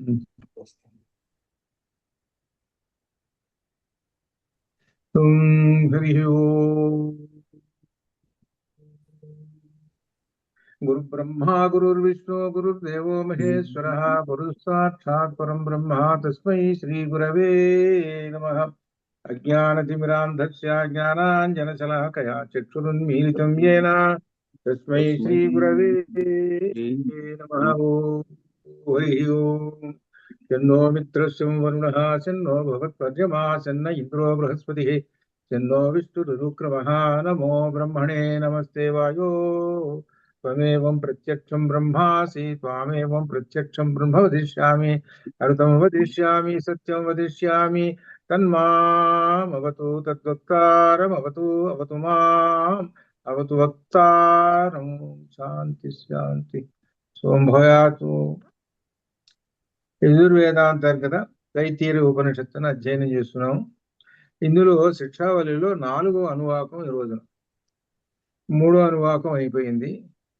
हरि ओम। गुरुब्रह्मा गुरुर्विष्णु गुरुर्देवो महेश्वरः गुरुसाक्षात् परं ब्रह्म तस्मै श्री गुरवे नमः। अज्ञानतिमिरान्धस्य ज्ञानाञ्जनशलाकया चक्षुरुन्मीलितं येन तस्मै श्री गुरवे नमः। हरि ओम। शन्नो मित्रस्य वरुणः शन्नो भवत्पर्यमा शन्न इन्द्रो बृहस्पतिः शन्नो विष्णुरुक्रमः नमो ब्रह्मणे नमस्ते वायो त्वमेवं प्रत्यक्षं ब्रह्मासि त्वामेवं प्रत्यक्षं ब्रह्म वदिष्यामि अर्थं वदिष्यामि सत्यं वदिष्यामि तन्मामवतु तद्वक्तारमवतु अवतु माम् अवतु वक्तारं शान्ति शान्ति सोमभयातु। యజుర్వేదాంతర్గత తైత్తీర ఉపనిషత్తును అధ్యయనం చేస్తున్నాం. ఇందులో శిక్షావళిలో 4వ అనువాకం ఈ రోజున 3వ అనువాకం అయిపోయింది.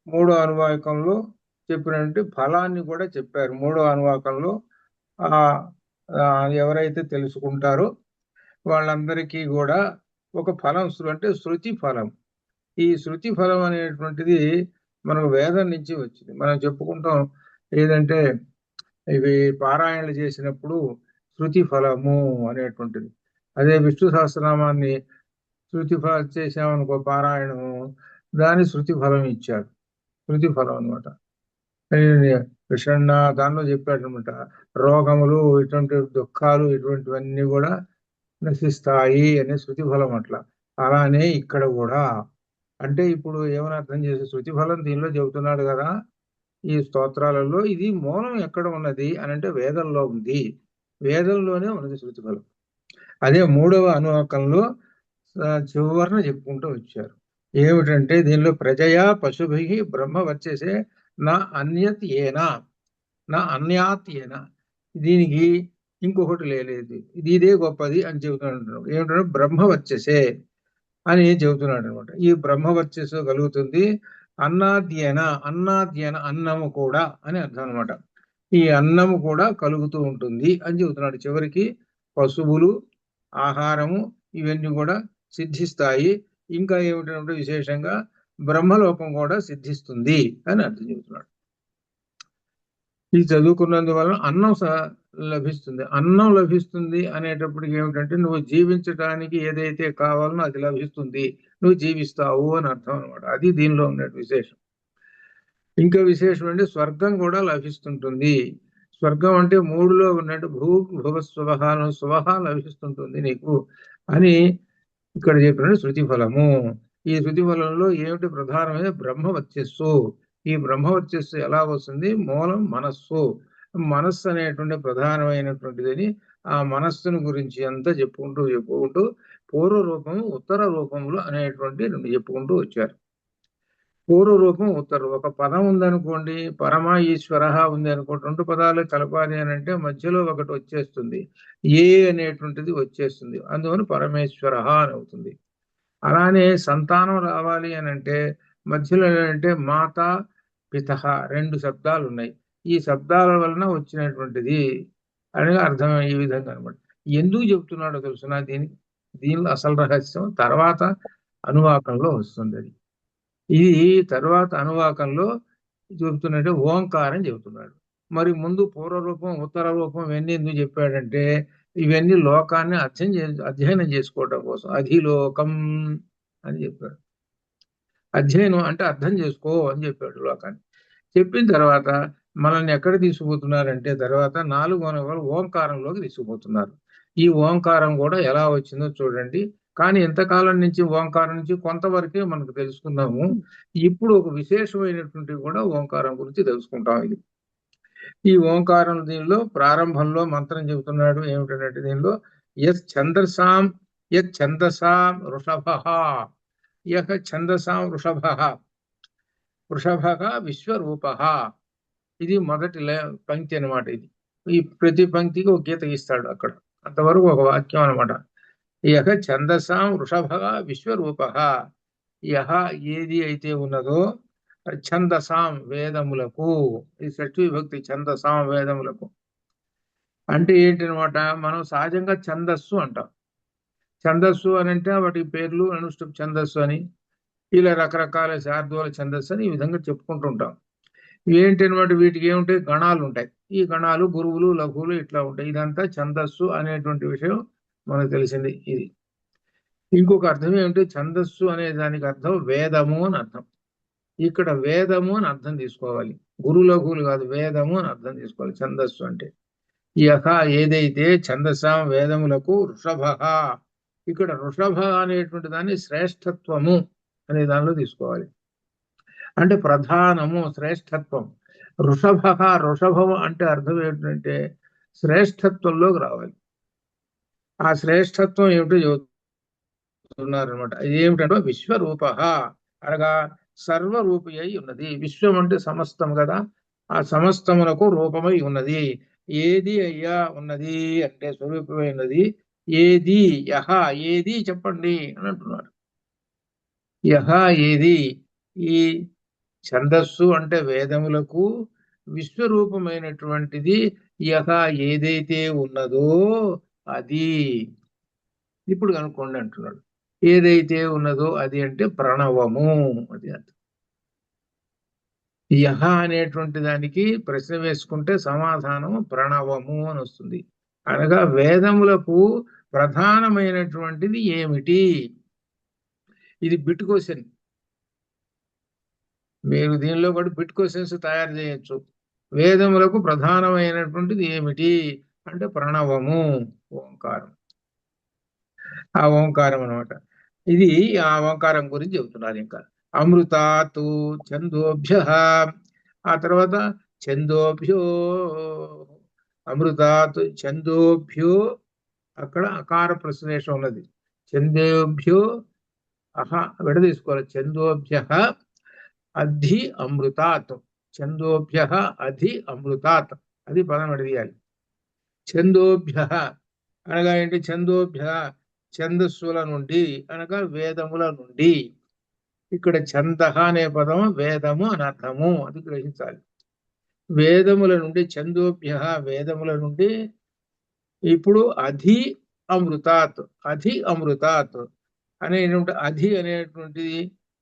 3వ అనువాకంలో చెప్పినట్టు ఫలాన్ని కూడా చెప్పారు. 3వ అనువాకంలో ఎవరైతే తెలుసుకుంటారో వాళ్ళందరికీ కూడా ఒక ఫలం, అంటే శృతి ఫలం. ఈ శృతి ఫలం అనేటువంటిది మనకు వేదం నుంచి వచ్చింది. మనం చెప్పుకుంటాం ఏదంటే ఇవి పారాయణలు చేసినప్పుడు శృతి ఫలము అనేటువంటిది. అదే విష్ణు సహస్రనామాన్ని శృతి ఫలం చేసామనుకో పారాయణము, దాని శృతి ఫలం ఇచ్చాడు. శృతి ఫలం అనమాట. కృష్ణ దానిలో చెప్పాడు అనమాట, రోగములు ఇటువంటి దుఃఖాలు ఇటువంటివన్నీ కూడా నశిస్తాయి అనే శృతి ఫలం. అట్లా అలానే ఇక్కడ కూడా అంటే ఇప్పుడు ఏమని అర్థం చేసే శృతి ఫలం దీనిలో చెబుతున్నాడు కదా ఈ స్తోత్రాలలో. ఇది మూలం ఎక్కడ ఉన్నది అని అంటే వేదంలో ఉంది. వేదంలోనే ఉన్నది శృతి ఫలం. అదే 3వ అనువాకంలో చివరన చెప్పుకుంటూ వచ్చారు. ఏమిటంటే దీనిలో ప్రజయా పశుభి బ్రహ్మ వచ్చేసే నా అన్యత్ ఏనా, నా అన్యాత్ ఏనా, దీనికి ఇంకొకటి లేదు, ఇదే గొప్పది అని చెబుతున్నాడు. ఏమిటంటే బ్రహ్మ వచ్చేసే అని చెబుతున్నాడు అనమాట. ఈ బ్రహ్మ వచ్చేసో కలుగుతుంది. అన్నాద్యన, అన్నాద్యన అన్నము కూడా అని అర్థం అనమాట. ఈ అన్నము కూడా కలుగుతూ ఉంటుంది అని చెబుతున్నాడు. చివరికి పశువులు, ఆహారము ఇవన్నీ కూడా సిద్ధిస్తాయి. ఇంకా ఏమిటంటే విశేషంగా బ్రహ్మలోకం కూడా సిద్ధిస్తుంది అని అర్థం చెబుతున్నాడు. ఇది చదువుకున్నందువల్ల అన్నం లభిస్తుంది. అన్నం లభిస్తుంది అనేటప్పటికి ఏమిటంటే నువ్వు జీవించడానికి ఏదైతే కావాలనో అది లభిస్తుంది, నువ్వు జీవిస్తావు అని అర్థం అనమాట. అది దీనిలో ఉన్న విశేషం. ఇంకా విశేషం అంటే స్వర్గం కూడా లభిస్తుంటుంది. స్వర్గం అంటే 3లో ఉన్నట్టు భూభువస్వభాను స్వభ లభిస్తుంటుంది నీకు అని ఇక్కడ చెప్పినట్టు శృతి ఫలము. ఈ శృతి ఫలంలో ఏమిటి ప్రధానమైన బ్రహ్మ వచ్చస్సు. ఈ బ్రహ్మ వచ్చస్సు ఎలా వస్తుంది? మూలం మనస్సు. మనస్సు అనేటువంటి ప్రధానమైనటువంటిదని ఆ మనస్సును గురించి అంతా చెప్పుకుంటూ పూర్వ రూపము ఉత్తర రూపములు అనేటువంటి రెండు చెప్పుకుంటూ వచ్చారు. పూర్వ రూపం ఉత్తరం. ఒక పదం ఉందనుకోండి, పరమ ఈశ్వర ఉంది అనుకోండి, 2 పదాలు కలపాలి అని అంటే మధ్యలో ఒకటి వచ్చేస్తుంది, ఏ అనేటువంటిది వచ్చేస్తుంది, అందువల్ల పరమేశ్వర అని అవుతుంది. అలానే సంతానం రావాలి అని అంటే మధ్యలో అంటే మాత పిత 2 శబ్దాలు ఉన్నాయి. ఈ శబ్దాల వలన వచ్చినటువంటిది అని అర్థం. ఈ విధంగా అనమాట. ఎందుకు చెప్తున్నాడో తెలుసునా? దీనిలో అసలు రహస్యం తర్వాత అనువాకంలో వస్తుంది. అది ఇది తర్వాత అనువాకంలో చెబుతున్నట్టే ఓంకారం చెబుతున్నాడు. మరి ముందు పూర్వరూపం ఉత్తర రూపం ఇవన్నీ ఎందుకు చెప్పాడంటే ఇవన్నీ లోకాన్ని అధ్యయనం చేసుకోవడం కోసం. అధిలోకం అని చెప్పాడు. అధ్యయనం అంటే అర్థం చేసుకో అని చెప్పాడు లోకాన్ని. చెప్పిన తర్వాత మనల్ని ఎక్కడ తీసుకుపోతున్నారంటే తర్వాత 4వ అనువాకం ఓంకారంలోకి తీసుకుపోతున్నారు. ఈ ఓంకారం కూడా ఎలా వచ్చిందో చూడండి. కానీ ఇంతకాలం నుంచి ఓంకారం నుంచి కొంతవరకే మనకు తెలుసుకున్నాము. ఇప్పుడు ఒక విశేషమైనటువంటి కూడా ఓంకారం గురించి తెలుసుకుంటాం. ఇది ఈ ఓంకారం దీనిలో ప్రారంభంలో మంత్రం చెబుతున్నాడు. ఏమిటంటే దీనిలో ఛందసాం వృషభ, ఛందసాం వృషభ విశ్వరూప. ఇది మొదటి పంక్తి అనమాట. ఇది ఈ ప్రతి పంక్తికి ఒక గీత ఇస్తాడు అక్కడ. అంతవరకు ఒక వాక్యం అనమాట. యహ ఛందసాం వృషభ విశ్వరూప. యహ ఏది అయితే ఉన్నదో ఛందసాం వేదములకు, ఈ షష్ఠీ విభక్తి ఛందసాం వేదములకు, అంటే ఏంటనమాట, మనం సహజంగా ఛందస్సు అంటాం. ఛందస్సు అని అంటే వాటి పేర్లు అనుష్ఠుప్ ఛందస్సు అని, ఇలా రకరకాల శార్దూల ఛందస్సు అని ఈ విధంగా చెప్పుకుంటూ ఉంటాం. ఏంటనమాట, వీటికి ఏముంటాయి, గణాలు ఉంటాయి. ఈ గణాలు గురువులు లఘువులు ఇట్లా ఉంటాయి. ఇదంతా ఛందస్సు అనేటువంటి విషయం మనకు తెలిసింది. ఇది ఇంకొక అర్థం ఏమిటి, ఛందస్సు అనే దానికి అర్థం వేదము అని అర్థం. ఇక్కడ వేదము అని అర్థం తీసుకోవాలి, గురు లఘువులు కాదు, వేదము అని అర్థం తీసుకోవాలి ఛందస్సు అంటే. యహ ఏదైతే ఛందసాం వేదములకు వృషభ, ఇక్కడ వృషభ అనేటువంటి దాన్ని శ్రేష్ఠత్వము అనే దానిలో తీసుకోవాలి. అంటే ప్రధానము, శ్రేష్ఠత్వం. వృషభం అంటే అర్థం ఏంటంటే శ్రేష్ఠత్వంలోకి రావాలి. ఆ శ్రేష్ఠత్వం ఏమిటో చెబుతున్నారనమాట. ఏమిటంటే విశ్వరూప అనగా సర్వరూపి అయి ఉన్నది. విశ్వం అంటే సమస్తం కదా, ఆ సమస్తమునకు రూపమై ఉన్నది. ఏది అయ్యా ఉన్నది అంటే స్వరూపమై ఉన్నది. ఏది, యహ ఏది చెప్పండి అని అంటున్నారు. యహ ఏది, ఈ ఛందస్సు అంటే వేదములకు విశ్వరూపమైనటువంటిది యహ ఏదైతే ఉన్నదో అది. ఇప్పుడు కనుక్కోండి అంటున్నాడు. ఏదైతే ఉన్నదో అది అంటే ప్రణవము, అది అర్థం. యహ అనేటువంటి దానికి ప్రశ్న వేసుకుంటే సమాధానం ప్రణవము అని వస్తుంది. అనగా వేదములకు ప్రధానమైనటువంటిది ఏమిటి? ఇది బిట్ క్వశ్చన్. మీరు దీనిలో కూడా బిట్ క్వశ్చన్స్ తయారు చేయొచ్చు. వేదములకు ప్రధానమైనటువంటిది ఏమిటి అంటే ప్రణవము, ఓంకారం. ఆ ఓంకారం అనమాట. ఇది ఆ ఓంకారం గురించి చెబుతున్నారు. ఇంకా అమృతాతు ఛందోభ్య, ఆ తర్వాత ఛందోభ్యో, అమృతాత్ ఛందోభ్యో, అక్కడ అకార ప్రశ్లేషం ఉన్నది. ఛందోభ్యో అహ విడదీసుకోవాలి. ఛందోభ్య అధి అమృతాత్, ఛందోభ్య అధి అమృతాత్, అది పదం విడదీయాలి. ఛందోభ్య అనగా ఏంటి, ఛందోభ్య ఛందస్సుల నుండి అనగా వేదముల నుండి. ఇక్కడ ఛందః అనే పదం వేదము అని అర్థము, అది గ్రహించాలి. వేదముల నుండి, ఛందోభ్య వేదముల నుండి. ఇప్పుడు అధి అమృతాత్, అధి అమృతాత్ అనేటువంటి అధి అనేటువంటి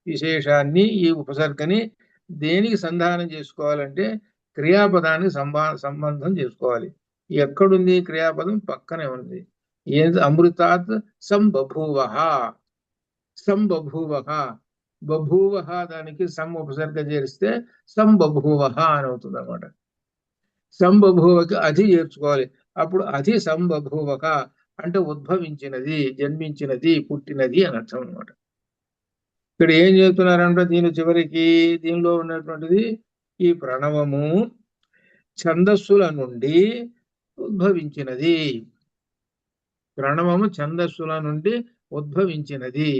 విశేషాన్ని, ఈ ఉపసర్గని దేనికి సంధానం చేసుకోవాలంటే క్రియాపదానికి సంబంధం చేసుకోవాలి. ఎక్కడుంది క్రియాపదం? పక్కనే ఉంది. ఏది? అమృతాత్ సంబభూవ, సంబభూవ, బభూవ దానికి సం ఉపసర్గ చేరిస్తే సంబభూవ అని అవుతుంది అనమాట. సంబభూవకి అధి చేర్చుకోవాలి. అప్పుడు అధి సంబభూవ అంటే ఉద్భవించినది, జన్మించినది, పుట్టినది అని అర్థం అనమాట. ఇక్కడ ఏం చెబుతున్నారంటే దీని చివరికి, దీనిలో ఉన్నటువంటిది ఈ ప్రణవము ఛందస్సుల నుండి ఉద్భవించినది. ప్రణవము ఛందస్సుల నుండి ఉద్భవించినది.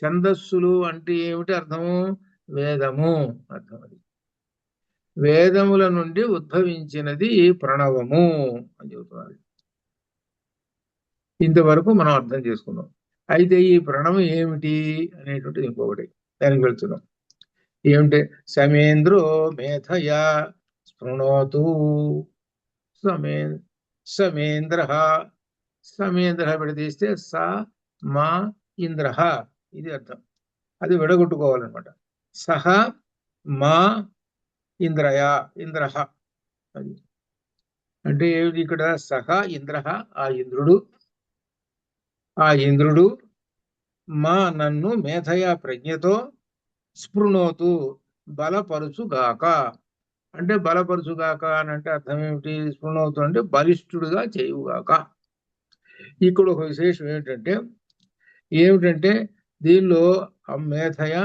ఛందస్సులు అంటే ఏమిటి అర్థము? వేదము అర్థం. అది వేదముల నుండి ఉద్భవించినది ప్రణవము అని చెబుతున్నారు. ఇంతవరకు మనం అర్థం చేసుకున్నాం. అయితే ఈ ప్రణవం ఏమిటి అనేటువంటిది ఇంకొకటి, దానికి వెళ్తున్నాం. ఏమిటి? సమేంద్రో మేధయా స్పృణోతు, సమేంద్ర, సమేంద్ర విడదీస్తే స మా ఇంద్ర, ఇది అర్థం. అది విడగొట్టుకోవాలన్నమాట. సహ మా ఇంద్రయ, ఇంద్ర, అది అంటే ఏమిటి? ఇక్కడ సహ ఇంద్ర, ఆ ఇంద్రుడు, ఆ ఇంద్రుడు మా నన్ను మేధయా ప్రజ్ఞతో స్పృణోతు బలపరుచుగాక, అంటే బలపరుచుగాక అని అంటే అర్థం ఏమిటి? స్పృణోతు అంటే బలిష్ఠుడుగా చేయుగాక. ఇక్కడ ఒక విశేషం ఏమిటంటే దీనిలో మేధయ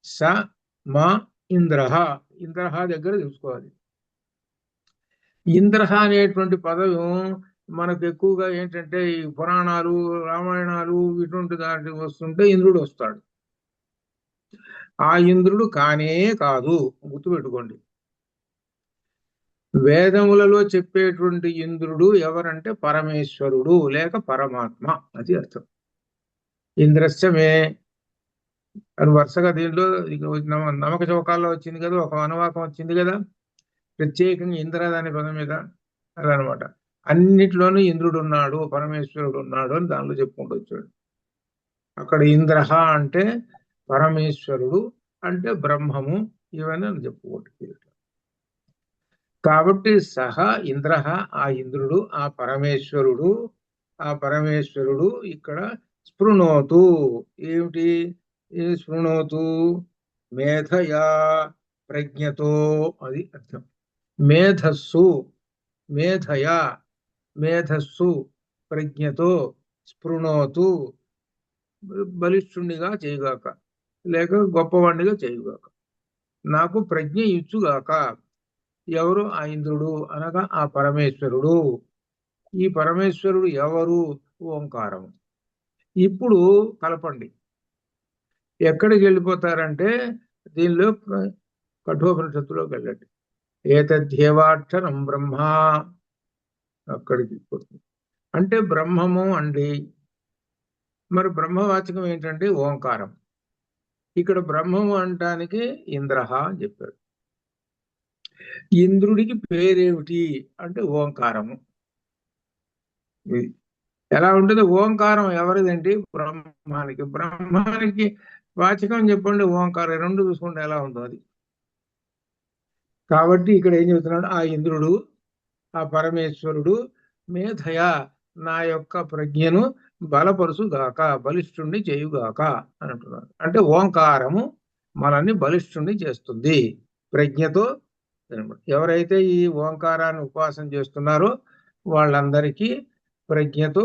స మా ఇంద్ర, ఇంద్ర దగ్గర చూసుకోవాలి. ఇంద్ర అనేటువంటి పదం మనకు ఎక్కువగా ఏంటంటే ఈ పురాణాలు, రామాయణాలు ఇటువంటి దాంట్లో వస్తుంటే ఇంద్రుడు వస్తాడు. ఆ ఇంద్రుడు కానే కాదు, గుర్తుపెట్టుకోండి. వేదములలో చెప్పేటువంటి ఇంద్రుడు ఎవరంటే పరమేశ్వరుడు లేక పరమాత్మ, అది అర్థం. ఇంద్రశ్చమే అని వరుసగా దీంట్లో నమక చౌకాల్లో వచ్చింది కదా, ఒక అనువాకం వచ్చింది కదా ప్రత్యేకంగా ఇంద్ర అనే పదం మీద, అదనమాట. అన్నిట్లోనూ ఇంద్రుడు ఉన్నాడు, పరమేశ్వరుడు ఉన్నాడు అని దానిలో చెప్పుకుంటూ వచ్చాడు. అక్కడ ఇంద్రహ అంటే పరమేశ్వరుడు, అంటే బ్రహ్మము, ఇవన్నీ అని చెప్పుకోండి. కాబట్టి సహ ఇంద్రహ, ఆ ఇంద్రుడు, ఆ పరమేశ్వరుడు ఇక్కడ స్పృణోతు. ఏమిటి స్పృణోతు? మేధయా, ప్రజ్ఞతో, అది అర్థం. మేధస్సు, మేధయా, మేధస్సు, ప్రజ్ఞతో, స్పృణోతు, బలిష్ఠుణ్ణిగా చేయుగాక, లేక గొప్పవాణ్ణిగా చేయుగాక, నాకు ప్రజ్ఞ ఇచ్చుగాక. ఎవరు? ఆ ఇంద్రుడు అనగా ఆ పరమేశ్వరుడు. ఈ పరమేశ్వరుడు ఎవరు? ఓంకారం. ఇప్పుడు కలపండి. ఎక్కడికి వెళ్ళిపోతారంటే దీనిలో కఠోపనిషత్తులోకి వెళ్ళండి. ఏతద్యేవాక్షరం బ్రహ్మ, అక్కడికి పోతుంది. అంటే బ్రహ్మము అండి. మరి బ్రహ్మవాచకం ఏంటంటే ఓంకారం. ఇక్కడ బ్రహ్మము అంటానికి ఇంద్రహ అని చెప్పారు. ఇంద్రుడికి పేరేమిటి అంటే ఓంకారము. ఎలా ఉంటుంది? ఓంకారం ఎవరిదండి? బ్రహ్మానికి. బ్రహ్మానికి వాచకం చెప్పండి, ఓంకారం. రెండు చూసుకుంటే ఎలా ఉందో అది. కాబట్టి ఇక్కడ ఏం చెబుతున్నాడు? ఆ ఇంద్రుడు, ఆ పరమేశ్వరుడు మేధయ, నా యొక్క ప్రజ్ఞను బలపరుచుగాక, బలిష్ఠుణ్ణి చేయుగాక అని అంటున్నాడు. అంటే ఓంకారము మనల్ని బలిష్ఠుణ్ణి చేస్తుంది ప్రజ్ఞతో. ఎవరైతే ఈ ఓంకారాన్ని ఉపాసన చేస్తున్నారో వాళ్ళందరికీ ప్రజ్ఞతో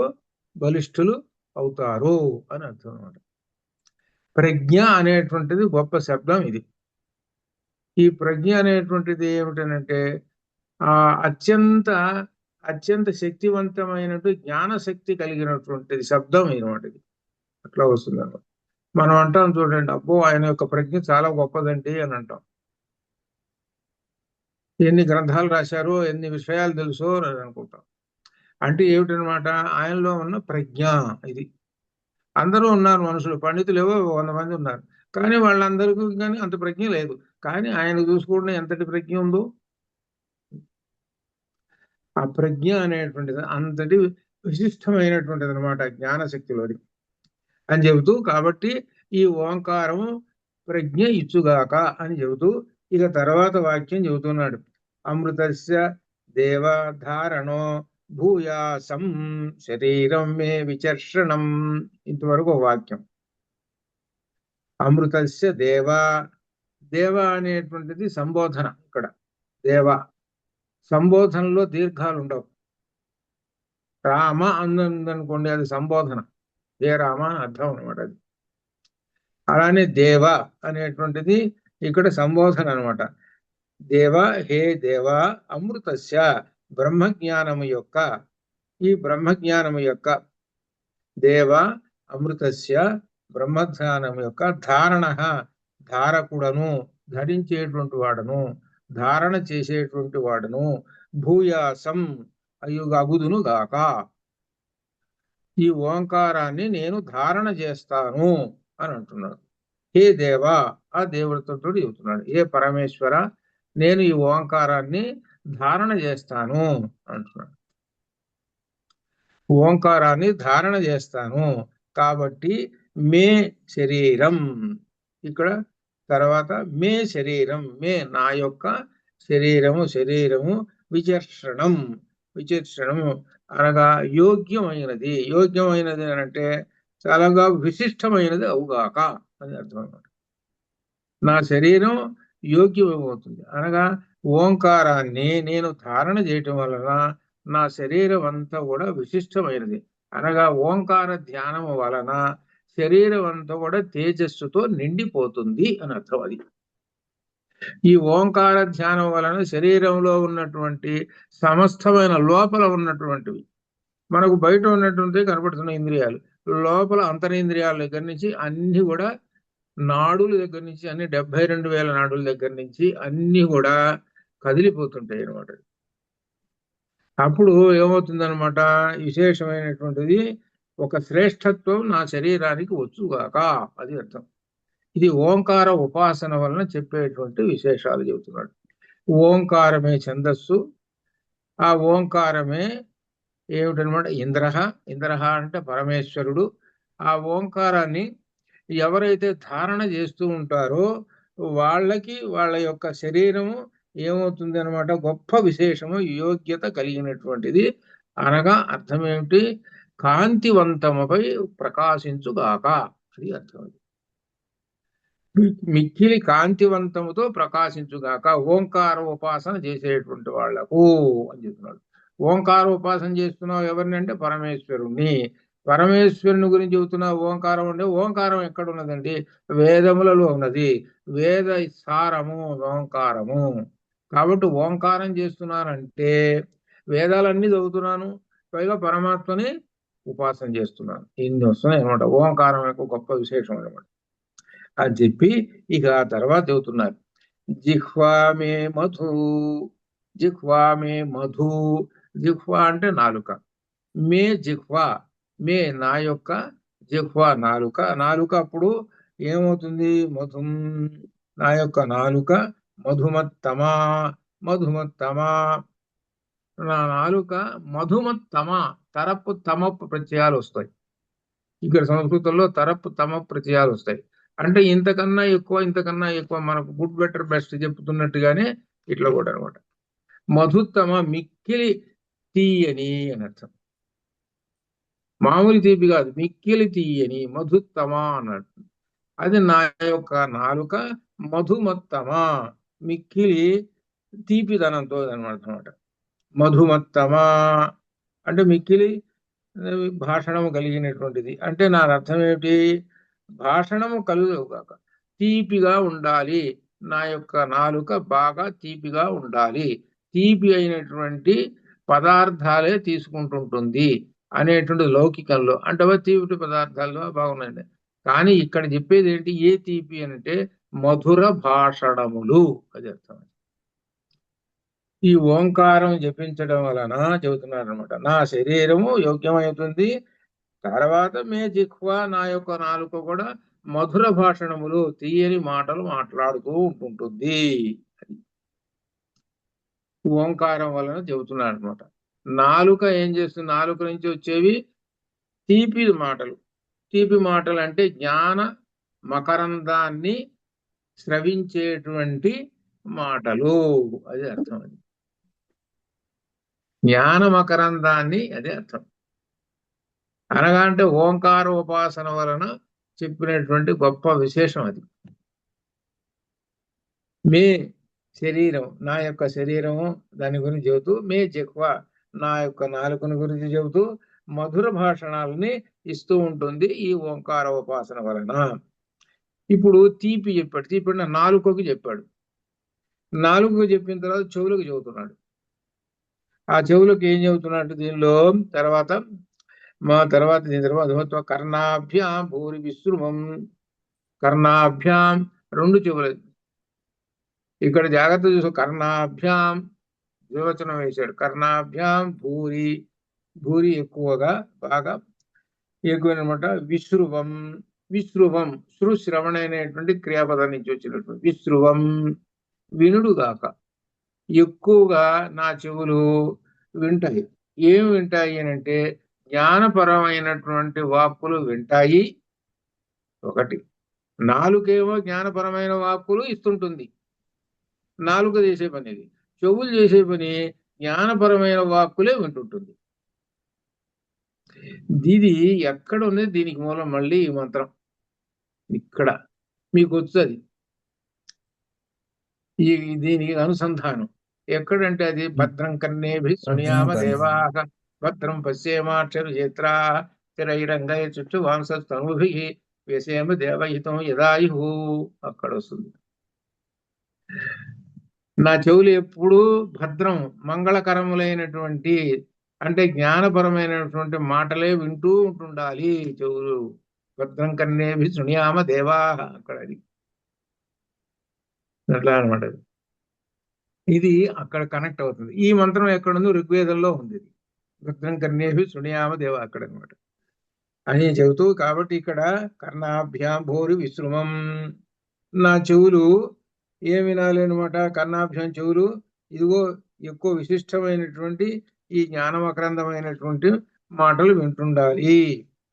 బలిష్ఠులు అవుతారు అని అర్థం అన్నమాట. ప్రజ్ఞ అనేటువంటిది గొప్ప శబ్దం. ఇది ఈ ప్రజ్ఞ అనేటువంటిది ఏమిటనంటే ఆ అత్యంత అత్యంత శక్తివంతమైనటు జ్ఞానశక్తి కలిగినటువంటిది శబ్దం అనమాట. ఇది అట్లా వస్తుంది అన్నమాట. మనం అంటాం చూడండి, అబ్బో ఆయన యొక్క ప్రజ్ఞ చాలా గొప్పదండి అని అంటాం. ఎన్ని గ్రంథాలు రాశారో, ఎన్ని విషయాలు తెలుసో అని అనుకుంటాం. అంటే ఏమిటనమాట? ఆయనలో ఉన్న ప్రజ్ఞ ఇది. అందరూ ఉన్నారు మనుషులు, పండితులు ఏవో 100 మంది ఉన్నారు, కానీ వాళ్ళందరికీ కానీ అంత ప్రజ్ఞ లేదు. కానీ ఆయన చూసుకుంటే ఎంతటి ప్రజ్ఞ ఉందో. ఆ ప్రజ్ఞ అనేటువంటిది అంతటి విశిష్టమైనటువంటిది అనమాట జ్ఞానశక్తిలోది అని చెబుతూ, కాబట్టి ఈ ఓంకారము ప్రజ్ఞ ఇచ్చుగాక అని చెబుతూ ఇక తర్వాత వాక్యం చెబుతున్నాడు. అమృతస్య దేవధారణో భూయాసం శరీరం మే విచర్షణం. ఇంతవరకు ఒక వాక్యం. అమృతస్య దేవ, దేవ అనేటువంటిది సంబోధన. ఇక్కడ దేవ సంబోధనలో దీర్ఘాలు ఉండవు. రామ అందనుకోండి, అది సంబోధన, ఏ రామ అని అర్థం అనమాట అది. అలానే దేవ అనేటువంటిది ఇక్కడ సంబోధన అనమాట. దేవ, హే దేవ, అమృతస్య, బ్రహ్మజ్ఞానము యొక్క, ఈ బ్రహ్మజ్ఞానము యొక్క, దేవ అమృతస్య, బ్రహ్మజ్ఞానము యొక్క ధారణ, ధారకుడను, ధరించేటువంటి వాడను, ధారణ చేసేటువంటి వాడను, భూయాసం అగుదును గాక, ఈ ఓంకారాన్ని నేను ధారణ చేస్తాను అని అంటున్నాడు. హే దేవా, ఆ దేవుడితో చెబుతున్నాడు, ఏ పరమేశ్వర, నేను ఈ ఓంకారాన్ని ధారణ చేస్తాను అంటున్నాడు. ఓంకారాన్ని ధారణ చేస్తాను కాబట్టి మే శరీరం, ఇక్కడ తర్వాత మే శరీరం, మే నా యొక్క శరీరము విచర్షణం, విచర్షణము అనగా యోగ్యమైనది. యోగ్యమైనది అని అంటే చాలాగా విశిష్టమైనది అవుగాక అని అర్థం అన్నమాట. నా శరీరం యోగ్యమవుతుంది అనగా ఓంకారాన్ని నేను ధారణ చేయటం వలన నా శరీరం అంతా కూడా విశిష్టమైనది. అనగా ఓంకార ధ్యానము వలన శరీరం అంతా కూడా తేజస్సుతో నిండిపోతుంది అని అర్థం. అది ఈ ఓంకార ధ్యానం వలన శరీరంలో ఉన్నటువంటి సమస్తమైన లోపల ఉన్నటువంటివి, మనకు బయట ఉన్నటువంటి కనపడుతున్న ఇంద్రియాలు, లోపల అంతరింద్రియాల దగ్గర నుంచి అన్ని కూడా, నాడుల దగ్గర నుంచి అన్ని 72,000 నాడుల దగ్గర నుంచి అన్ని కూడా కదిలిపోతుంటాయి అనమాట. అప్పుడు ఏమవుతుందనమాట? విశేషమైనటువంటిది ఒక శ్రేష్టత్వం నా శరీరానికి వచ్చుగాక, అది అర్థం. ఇది ఓంకార ఉపాసన వలన చెప్పేటువంటి విశేషాలు చెబుతున్నాడు. ఓంకారమే ఛందస్సు, ఆ ఓంకారమే ఏమిటనమాట? ఇంద్రహ. ఇంద్రహ అంటే పరమేశ్వరుడు. ఆ ఓంకారాన్ని ఎవరైతే ధారణ చేస్తూ ఉంటారో వాళ్ళకి వాళ్ళ యొక్క శరీరము ఏమవుతుంది అనమాట? గొప్ప విశేషము, యోగ్యత కలిగినటువంటిది. అనగా అర్థం ఏమిటి? కాంతివంతముపై ప్రకాశించుగాక, అది అర్థం. మిక్కిలి కాంతివంతముతో ప్రకాశించుగాక ఓంకార ఉపాసన చేసేటువంటి వాళ్లకు అని చెప్తున్నాడు. ఓంకార ఉపాసన చేస్తున్నావు ఎవరిని అంటే పరమేశ్వరుణ్ణి. పరమేశ్వరుని గురించి చెబుతున్నా. ఓంకారం అంటే ఓంకారం ఎక్కడ ఉన్నదండి? వేదములలో ఉన్నది. వేద సారము ఓంకారము. కాబట్టి ఓంకారం చేస్తున్నానంటే వేదాలన్నీ చదువుతున్నాను, పైగా పరమాత్మని ఉపాసన చేస్తున్నాను. ఇన్ని వస్తున్నాయి అనమాట. ఓంకారం యొక్క గొప్ప విశేషం అనమాట అని చెప్పి ఇక తర్వాత చెబుతున్నారు. జిహ్వా మే మధు. జిహ్వా మే మధు. జిహ్వా అంటే నాలుక. మే జిహ్వా. మే నా యొక్క, జిహ్వా నాలుక. నాలుక అప్పుడు ఏమవుతుంది? మధుం. నా యొక్క నాలుక మధుమత్తమా. మధుమత్తమా. నా నాలుక మధుమత్తమా. తరపు తమపు ప్రత్యయాలు వస్తాయి. ఇక్కడ సంస్కృతంలో తరపు తమ ప్రత్యయాలు వస్తాయి. అంటే ఇంతకన్నా ఎక్కువ, ఇంతకన్నా ఎక్కువ, మనకు గుడ్ బెటర్ బెస్ట్ చెప్తున్నట్టుగానే ఇట్లా కూడా అనమాట. మధుత్తమ మిక్కిలి తీయని అని అర్థం. మామూలు తీపి కాదు, మిక్కిలి తీయని మధుత్తమ అన్నట్టు. అది నా యొక్క నాలుక మధుమత్తమ, మిక్కిలి తీపిదనంతో అనమాట. మధుమత్తమ అంటే మిక్కిలి భాషణము కలిగినటువంటిది. అంటే నా అర్థం ఏమిటి? భాషణము కలుగుగాక, తీపిగా ఉండాలి. నా యొక్క నాలుక బాగా తీపిగా ఉండాలి, తీపి అయినటువంటి పదార్థాలే తీసుకుంటుంటుంది అనేటువంటి లౌకికంలో. అంటే తీపి పదార్థాలు బాగున్నాయండి. కానీ ఇక్కడ చెప్పేది ఏంటి? ఏ తీపి అంటే మధుర భాషణములు, అది అర్థం. ఈ ఓంకారం జపించడం వలన చెబుతున్నారు అనమాట, నా శరీరము యోగ్యమవుతుంది. తర్వాత మే జిహ్వ, నా యొక్క నాలుక కూడా మధుర భాషణములు, తీయని మాటలు మాట్లాడుతూ ఉంటుంటుంది. ఓంకారం వలన చెబుతున్నాడు అనమాట. నాలుక ఏం చేస్తుంది? నాలుక నుంచి వచ్చేవి తీపి మాటలు. తీపి మాటలు అంటే జ్ఞాన మకరందాన్ని స్రవించేటువంటి మాటలు, అది అర్థం. అది జ్ఞాన మకరందాన్ని, అదే అర్థం. అనగా అంటే ఓంకార ఉపాసన వలన చెప్పినటువంటి గొప్ప విశేషం అది. మే శరీరం, నా యొక్క శరీరము, దాని గురించి చెబుతూ, మే జిహ్వ, నా యొక్క నాలుకను గురించి చెబుతూ మధుర భాషణాలని ఇస్తూ ఉంటుంది ఈ ఓంకార ఉపాసన వలన. ఇప్పుడు తీపి చెప్పాడు. తీపి నాలుకకు చెప్పాడు. నాలుగు చెప్పిన తర్వాత చెవులకు చెబుతున్నాడు. ఆ చెవులకు ఏం చెబుతున్నాడు దీనిలో? తర్వాత దీని తర్వాత కర్ణాభ్యాం భూరి విశ్రుమం. కర్ణాభ్యాం రెండు చెవులు. ఇక్కడ జాగ్రత్త చూసు. కర్ణాభ్యాం ద్వివచనం వేశాడు. కర్ణాభ్యాం భూరి, భూరి ఎక్కువగా, బాగా ఎక్కువనమాట. విశ్రువం. విశ్రువం శ్రుశ్రవణ అనేటువంటి క్రియాపదం నుంచి వచ్చినటువంటి విశ్రువం, వినుడుగాక. ఎక్కువగా నా చెవులు వింటాయి. ఏం వింటాయి అని అంటే జ్ఞానపరమైనటువంటి వాక్కులు వింటాయి. ఒకటి. నాలుకేమో జ్ఞానపరమైన వాక్కులు ఇస్తుంటుంది. నాలుక చేసే పని ఇది. చెవులు చేసే పని జ్ఞానపరమైన వాక్కులే వింటుంటుంది. ఇది ఎక్కడ ఉంది? దీనికి మూలం మళ్ళీ ఈ మంత్రం ఇక్కడ మీకు వచ్చేది. దీనికి అనుసంధానం ఎక్కడంటే అది భద్రం కన్నేభి శృణ్యామ దేవాః భద్రం పశ్యేమాక్షర చేత్రా స్థిరైరంగై చుట్టూ వాంసస్తనుభి వేసేమ దేవహితం యదాయు, అక్కడ వస్తుంది. నా చెవులు ఎప్పుడు భద్రం, మంగళకరములైనటువంటి, అంటే జ్ఞానపరమైనటువంటి మాటలే వింటూ ఉంటుండాలి చెవులు. భద్రం కన్నేభి శృణ్యామ దేవాః, అక్కడ అది అట్లా అనమాట. ఇది అక్కడ కనెక్ట్ అవుతుంది. ఈ మంత్రం ఎక్కడుందో ఋగ్వేదంలో ఉంది. భద్రం కన్నేభి శృణ్యామ దేవ, అక్కడ అనమాట అని చెబుతూ. కాబట్టి ఇక్కడ కర్ణాభ్యాం భోరి విశ్రుమం, నా చెవులు ఏం వినాలి అనమాట? కర్ణాభ్యాం చెవులు, ఇదిగో ఎక్కువ విశిష్టమైనటువంటి ఈ జ్ఞానమకరందమైనటువంటి మాటలు వింటుండాలి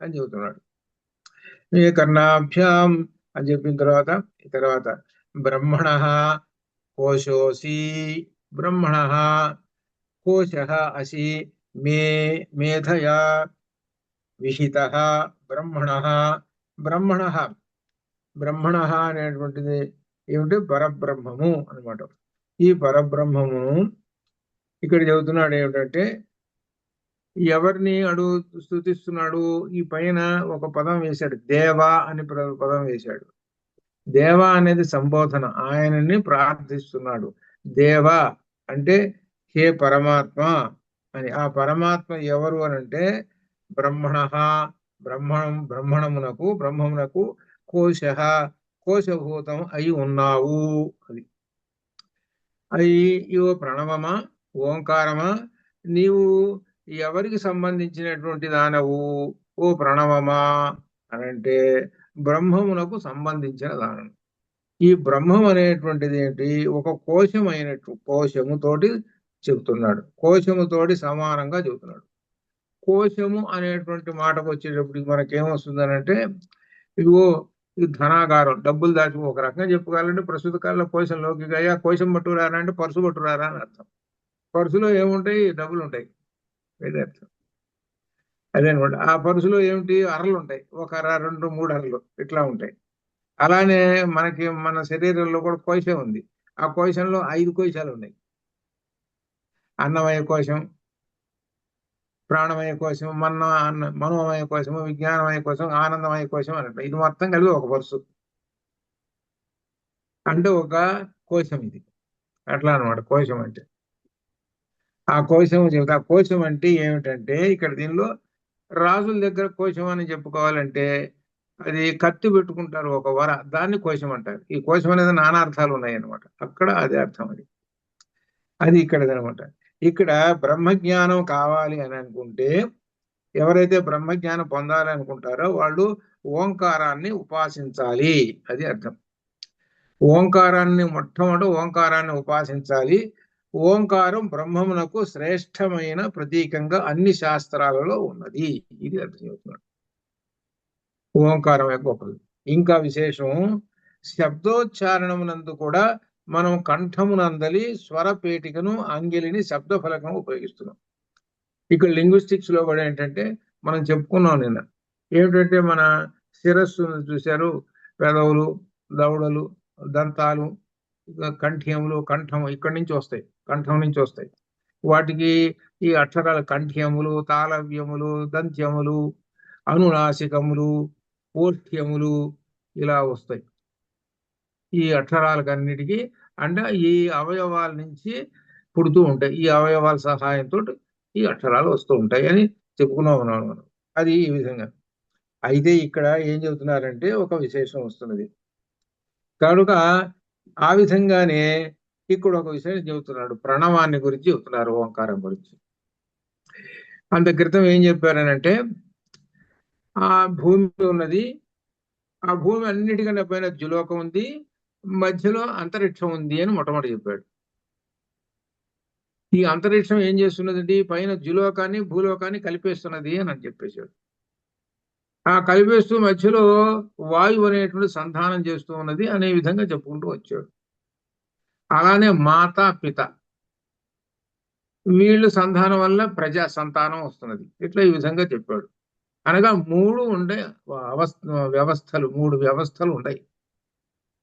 అని చెబుతున్నాడు. ఏ కర్ణాభ్యాం అని చెప్పిన తర్వాత బ్రహ్మణ కోశోసి, బ్రహ్మణ కోశ అసి మే మేధయా విహిత బ్రహ్మణ. బ్రహ్మణ బ్రహ్మణ అనేటువంటిది ఏమిటి? పరబ్రహ్మము అనమాట. ఈ పరబ్రహ్మమును ఇక్కడ చెబుతున్నాడు ఏమిటంటే, ఎవరిని స్తుతిస్తున్నాడు? ఈ పైన ఒక పదం వేశాడు, దేవా అని పదం వేశాడు. దేవ అనేది సంబోధన, ఆయనని ప్రార్థిస్తున్నాడు. దేవ అంటే హే పరమాత్మ అని. ఆ పరమాత్మ ఎవరు అనంటే బ్రహ్మణ, బ్రహ్మమునకు కోశ, కోశభూతం అయి ఉన్నావు. అది ఇవో ప్రణవమా, ఓంకారమా, నీవు ఎవరికి సంబంధించినటువంటి దానవు? ఓ ప్రణవమా అనంటే బ్రహ్మమునకు సంబంధించిన దానం. ఈ బ్రహ్మం అనేటువంటిది ఏంటి? ఒక కోశముతోటి చెబుతున్నాడు, కోశముతోటి సమానంగా చెబుతున్నాడు. కోశము అనేటువంటి మాటకు వచ్చేటప్పటికి మనకేమొస్తుందనంటే, ఇదిగో ఇది ధనాగారం, డబ్బులు దాచి ఒక రకంగా చెప్పుకోవాలంటే ప్రస్తుత కాలంలో కోశంలోకి అయ్యా కోశం పట్టుకురారా అంటే పర్సు పట్టుకురారా అని అర్థం. పర్సులో ఏముంటాయి? డబ్బులు ఉంటాయి, ఇదే అర్థం. అదేనమాట. ఆ పర్సులో ఏమిటి? అరలు ఉంటాయి, ఒక అర, 2, 3 అరలు ఇట్లా ఉంటాయి. అలానే మన శరీరంలో కూడా కోశం ఉంది. ఆ కోశంలో 5 కోశాలు ఉన్నాయి. అన్నమయ కోశం, ప్రాణమయ కోశం, మనోమయ కోశము, విజ్ఞానమయ కోశం, ఆనందమయ కోశం అన్నట్టు. ఇది మొత్తం కలిపి ఒక పర్సు అంటే ఒక కోశం ఇది. అట్లా అనమాట కోశం అంటే. ఆ కోశం చెబుతా. ఆ కోశం అంటే ఏమిటంటే, ఇక్కడ దీనిలో రాజుల దగ్గర కోశం అని చెప్పుకోవాలంటే అది కత్తి పెట్టుకుంటారు ఒక వర, దాన్ని కోశం అంటారు. ఈ కోశం అనేది నానా అర్థాలు ఉన్నాయి అనమాట. అక్కడ అదే అర్థం. అది ఇక్కడదనమాట. ఇక్కడ బ్రహ్మజ్ఞానం కావాలి అని అనుకుంటే, ఎవరైతే బ్రహ్మజ్ఞానం పొందాలి అనుకుంటారో వాళ్ళు ఓంకారాన్ని ఉపాసించాలి. అది అర్థం. మొట్టమొదటి ఓంకారాన్ని ఉపాసించాలి. ఓంకారం బ్రహ్మమునకు శ్రేష్టమైన ప్రతీకంగా అన్ని శాస్త్రాలలో ఉన్నది. ఇది అర్థం చెబుతున్నాడు. ఓంకారం యొక్క గొప్పది. ఇంకా విశేషం, శబ్దోచ్చారణమునందు కూడా మనం కంఠమునందలి స్వరపేటికను, అంగిలిని, శబ్ద ఫలకం ఉపయోగిస్తున్నాం. ఇక్కడ లింగ్విస్టిక్స్ లో కూడా ఏంటంటే మనం చెప్పుకున్నాం నిన్న, ఏమిటంటే మన శిరస్సును చూశారు, పెదవులు, దవడలు, దంతాలు, కంఠ్యములు, కంఠము ఇక్కడి నుంచి వస్తాయి, కంఠం నుంచి వస్తాయి. వాటికి ఈ అక్షరాలు కంఠ్యములు, తాళవ్యములు, దంత్యములు, అనునాసికములు, ఓష్ఠ్యములు ఇలా వస్తాయి. ఈ అక్షరాలకన్నిటికీ అంటే ఈ అవయవాల నుంచి పుడుతూ ఉంటాయి. ఈ అవయవాల సహాయంతో ఈ అక్షరాలు వస్తూ ఉంటాయి అని చెప్పుకున్నాం మనం. అది ఈ విధంగా. అయితే ఇక్కడ ఏం చెబుతున్నారంటే ఒక విశేషం వస్తున్నది కనుక, ఆ విధంగానే ఇక్కడ ఒక విషయం చెబుతున్నాడు, ప్రణవాన్ని గురించి చెబుతున్నారు, ఓంకారం గురించి. అంత క్రితం ఏం చెప్పారనంటే, ఆ భూమి ఉన్నది, ఆ భూమి అన్నిటికన్నా పైన ద్యులోకం ఉంది, మధ్యలో అంతరిక్షం ఉంది అని మొట్టమొదటి చెప్పాడు. ఈ అంతరిక్షం ఏం చేస్తున్నది? పైన ద్యులోకాన్ని భూలోకాన్ని కలిపేస్తున్నది అని చెప్పేశాడు. ఆ కలిపేస్తూ మధ్యలో వాయువు అనేటువంటి సంధానం చేస్తూ ఉన్నది అనే విధంగా చెప్పుకుంటూ వచ్చాడు. అలానే మాత, పిత వీళ్ళు సంధానం వల్ల ప్రజా సంతానం వస్తున్నది. ఇట్లా ఈ విధంగా చెప్పాడు. అనగా 3 ఉండే వ్యవస్థలు, 3 వ్యవస్థలు ఉన్నాయి.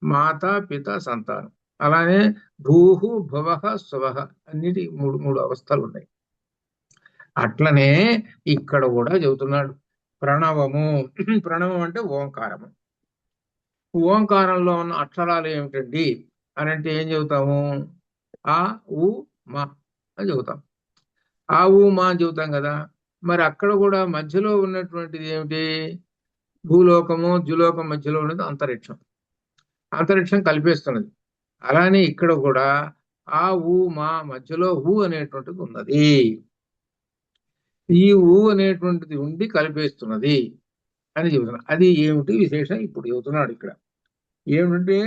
మాత, పిత, సంతానం. అలానే భూహు, భువః, స్వః అన్నిటి 3 అవస్థలు ఉన్నాయి. అట్లనే ఇక్కడ కూడా చెబుతున్నాడు ప్రణవము. ప్రణవం అంటే ఓంకారము. ఓంకారంలో ఉన్న అక్షరాలు ఏమిటండి అని అంటే ఏం చెబుతాము? ఆ, ఉ, మా అని చెబుతాం. ఆ, ఉ, మా అని చెబుతాం కదా. మరి అక్కడ కూడా మధ్యలో ఉన్నటువంటిది ఏమిటి? భూలోకము, ద్యులోకం మధ్యలో ఉన్నది అంతరిక్షం. అంతరిక్షం కలిపేస్తున్నది. అలానే ఇక్కడ కూడా ఆ, ఉ, మా మధ్యలో హు అనేటువంటిది ఉన్నది. ఈ ఊ అనేటువంటిది ఉండి కలిపేస్తున్నది అని చెబుతున్నాడు. అది ఏమిటి విశేషం ఇప్పుడు చెబుతున్నాడు ఇక్కడ. ఏమిటంటే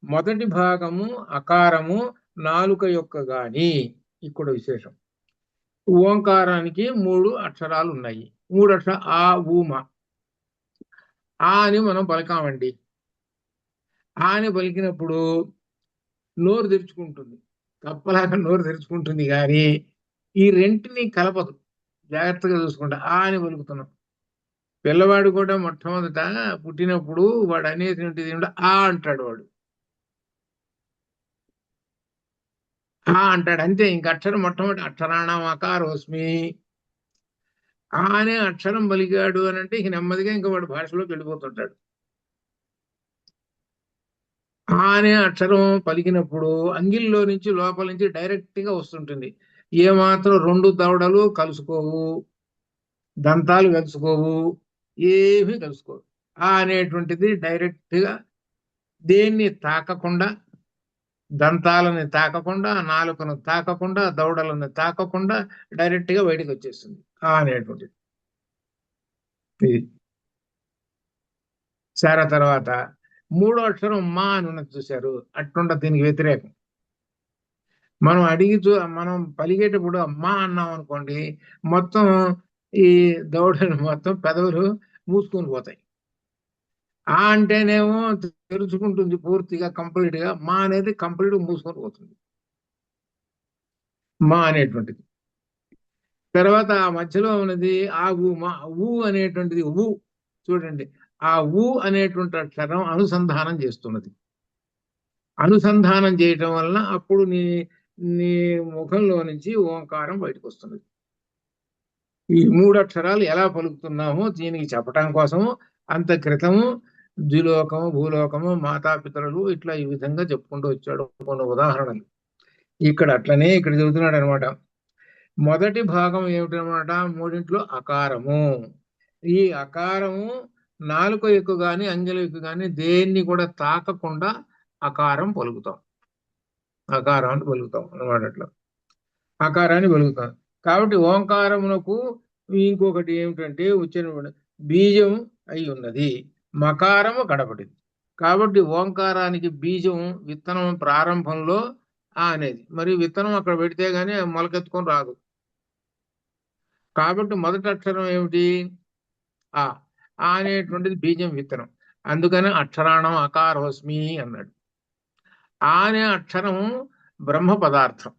మొదటి భాగము అకారము నాలుక యొక్క గాని ఇక్కడ విశేషం. ఓంకారానికి 3 అక్షరాలు ఉన్నాయి. 3 అక్షరాలు ఆ, ఊ, మా. ఆ అని మనం పలకామండి. ఆ అని పలికినప్పుడు నోరు తెరుచుకుంటుంది, కప్పలాగా నోరు తెరుచుకుంటుంది, కానీ ఈ రెంటిని కలపదు. జాగ్రత్తగా చూసుకుంటా ఆ అని పలుకుతున్నాం. పిల్లవాడు కూడా మొట్టమొదట పుట్టినప్పుడు వాడు అనేటువంటిది ఆ అంటాడు. వాడు ఆ అంటాడు అంతే. ఇంక అక్షరం మొట్టమొదటి అక్షరాణం అకారోస్మి. ఆ అనే అక్షరం పలికాడు అని అంటే ఇంక నెమ్మదిగా ఇంకా వాడు భాషలోకి వెళ్ళిపోతుంటాడు. ఆ అనే అక్షరం పలికినప్పుడు అంగిల్లో నుంచి లోపల నుంచి డైరెక్ట్ గా వస్తుంటుంది. ఏ మాత్రం 2 దవడలు కలుసుకోవు, దంతాలు కలుసుకోవు, ఏమీ కలుసుకోవు. ఆ అనేటువంటిది డైరెక్ట్ గా దేన్ని తాకకుండా, దంతాలను తాకకుండా, నాలుకను తాకకుండా, దవడలను తాకకుండా డైరెక్ట్ గా బయటకు వచ్చేస్తుంది ఆ అనేటువంటిది. ఇది సారా. తర్వాత 3వ అక్షరం మా అని ఉన్నది చూశారు, అట్టుండ దీనికి వ్యతిరేకం. మనం మనం పలిగేటప్పుడు మా అన్నాం అనుకోండి, మొత్తం ఈ దవడలు మొత్తం పెదవులు మూసుకొని పోతాయి. ఆ అంటేనేమో తెరుచుకుంటుంది పూర్తిగా, కంప్లీట్ గా. మా అనేది కంప్లీట్ మూసుకొని పోతుంది, మా అనేటువంటిది. తర్వాత ఆ మధ్యలో ఉన్నది ఆ ఊ, మా. ఊ అనేటువంటిది ఊ. చూడండి, ఆ ఊ అనేటువంటి అక్షరం అనుసంధానం చేస్తున్నది. అనుసంధానం చేయటం వలన అప్పుడు నీ నీ ముఖంలో నుంచి ఓంకారం బయటకు వస్తున్నది. ఈ 3 అక్షరాలు ఎలా పలుకుతున్నామో దీనికి చెప్పటం కోసము అంత క్రితము ద్విలోకము, భూలోకము, మాతాపితరులు ఇట్లా ఈ విధంగా చెప్పుకుంటూ వచ్చాడు కొన్ని ఉదాహరణలు. ఇక్కడ అట్లనే ఇక్కడ చెబుతున్నాడు అనమాట. మొదటి భాగం ఏమిటనమాట? మూడింట్లో అకారము. ఈ అకారము నాలుక ఎక్కువ గాని, అంకెల ఎక్కువ గాని దేన్ని కూడా తాకకుండా అకారం పలుకుతాం. అకారాన్ని పలుకుతాం అనమాట. అట్లా అకారాన్ని పలుకుతాం. కాబట్టి ఓంకారమునకు ఇంకొకటి ఏమిటంటే ఉచ్చారణ బీజం అయి ఉన్నది, మకారము కడపటిది. కాబట్టి ఓంకారానికి బీజం విత్తనం ప్రారంభంలో ఆ అనేది. మరి విత్తనం అక్కడ పెడితే గానీ మొలకెత్తుకొని రాదు. కాబట్టి మొదటి అక్షరం ఏమిటి? ఆ. ఆ అనేటువంటిది బీజం, విత్తనం. అందుకని అక్షరాణం అకారోస్మి అన్నాడు. ఆ అనే అక్షరం బ్రహ్మ పదార్థం,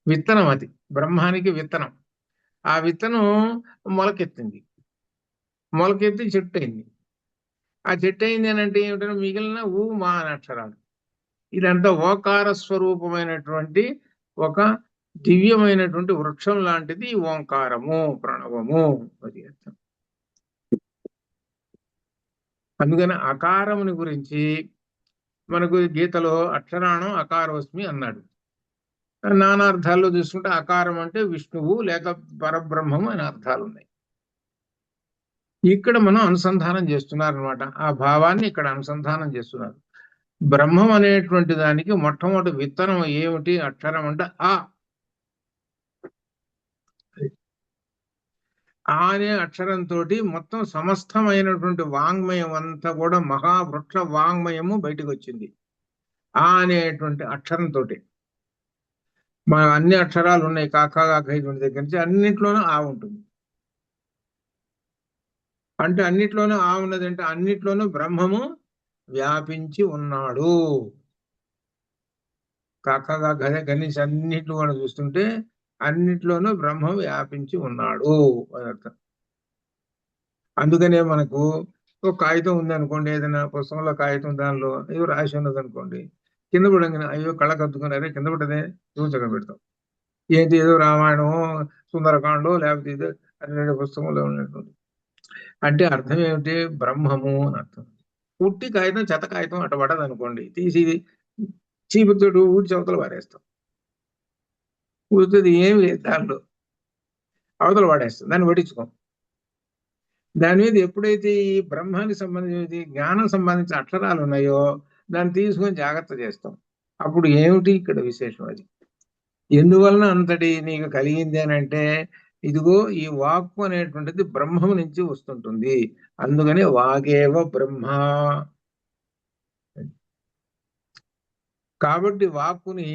విత్తనం. అది బ్రహ్మానికి విత్తనం. ఆ విత్తనం మొలకెత్తింది, మొలకెత్తి చెట్టు అయింది. ఆ చెట్టు అయింది అని అంటే ఏమిటంటే మిగిలిన ఊ, మా అనే అక్షరాలు. ఇదంతా ఓకార స్వరూపమైనటువంటి ఒక దివ్యమైనటువంటి వృక్షం లాంటిది ఓంకారము, ప్రణవము. అది అర్థం. అందుకని అకారముని గురించి మనకు గీతలో అక్షరాణం అకారోస్మి అన్నాడు. నానార్థాల్లో చూసుకుంటే అకారం అంటే విష్ణువు లేక పరబ్రహ్మము అనే అర్థాలు ఉన్నాయి. ఇక్కడ మనం అనుసంధానం చేస్తున్నారు అనమాట. ఆ భావాన్ని ఇక్కడ అనుసంధానం చేస్తున్నారు. బ్రహ్మం అనేటువంటి దానికి మొట్టమొదటి విత్తనం ఏమిటి? అక్షరం అంటే ఆ. ఆ అనే అక్షరంతో మొత్తం సమస్తమైనటువంటి వాంగ్మయం అంతా కూడా మహావృక్ష వాంగ్మయము బయటకు వచ్చింది ఆ అనేటువంటి అక్షరంతో. మన అన్ని అక్షరాలు ఉన్నాయి, కాకా కాకైటువంటి దగ్గర నుంచి అన్నిట్లోనూ ఆ ఉంటుంది. అంటే అన్నిట్లోనూ ఆ ఉన్నది అంటే అన్నిట్లోనూ బ్రహ్మము వ్యాపించి ఉన్నాడు. కాకగా గది నుంచి అన్నిట్లు కూడా చూస్తుంటే అన్నిట్లోనూ బ్రహ్మం వ్యాపించి ఉన్నాడు అని అర్థం. అందుకనే మనకు ఒక కాగితం ఉంది అనుకోండి, ఏదైనా పుస్తకంలో కాగితం, దానిలో ఏదో రాసి ఉన్నది అనుకోండి, కింద పడంగానే అయ్యో కళ్ళకు అద్దుకున్నారే కింద పడ్డదే చూచగా పెడతాం. ఏంటి ఏదో రామాయణమో, సుందరకాండో, లేకపోతే ఏదో అనే పుస్తకంలో ఉన్నటువంటి. అంటే అర్థం ఏమిటి? బ్రహ్మము అని అర్థం. ఉట్టి కాగితం, చెత్త కాగితం అట్ట పడదు అనుకోండి, తీసి చీపుతో ఊడి చవతలు పారేస్తాం. ఊరుతుంది, ఏం లేదు దానిలో, అవతల పడేస్తాం, దాన్ని పట్టించుకోం. దాని మీద ఎప్పుడైతే ఈ బ్రహ్మానికి సంబంధించి జ్ఞానం సంబంధించిన అక్షరాలు ఉన్నాయో దాన్ని తీసుకొని జాగ్రత్త చేస్తాం. అప్పుడు ఏమిటి ఇక్కడ విశేషం? అది ఎందువలన అంతటి నీకు కలిగింది అని అంటే, ఇదిగో ఈ వాక్కు అనేటువంటిది బ్రహ్మం నుంచి వస్తుంటుంది, అందుకని వాగేవ బ్రహ్మ. కాబట్టి వాక్కుని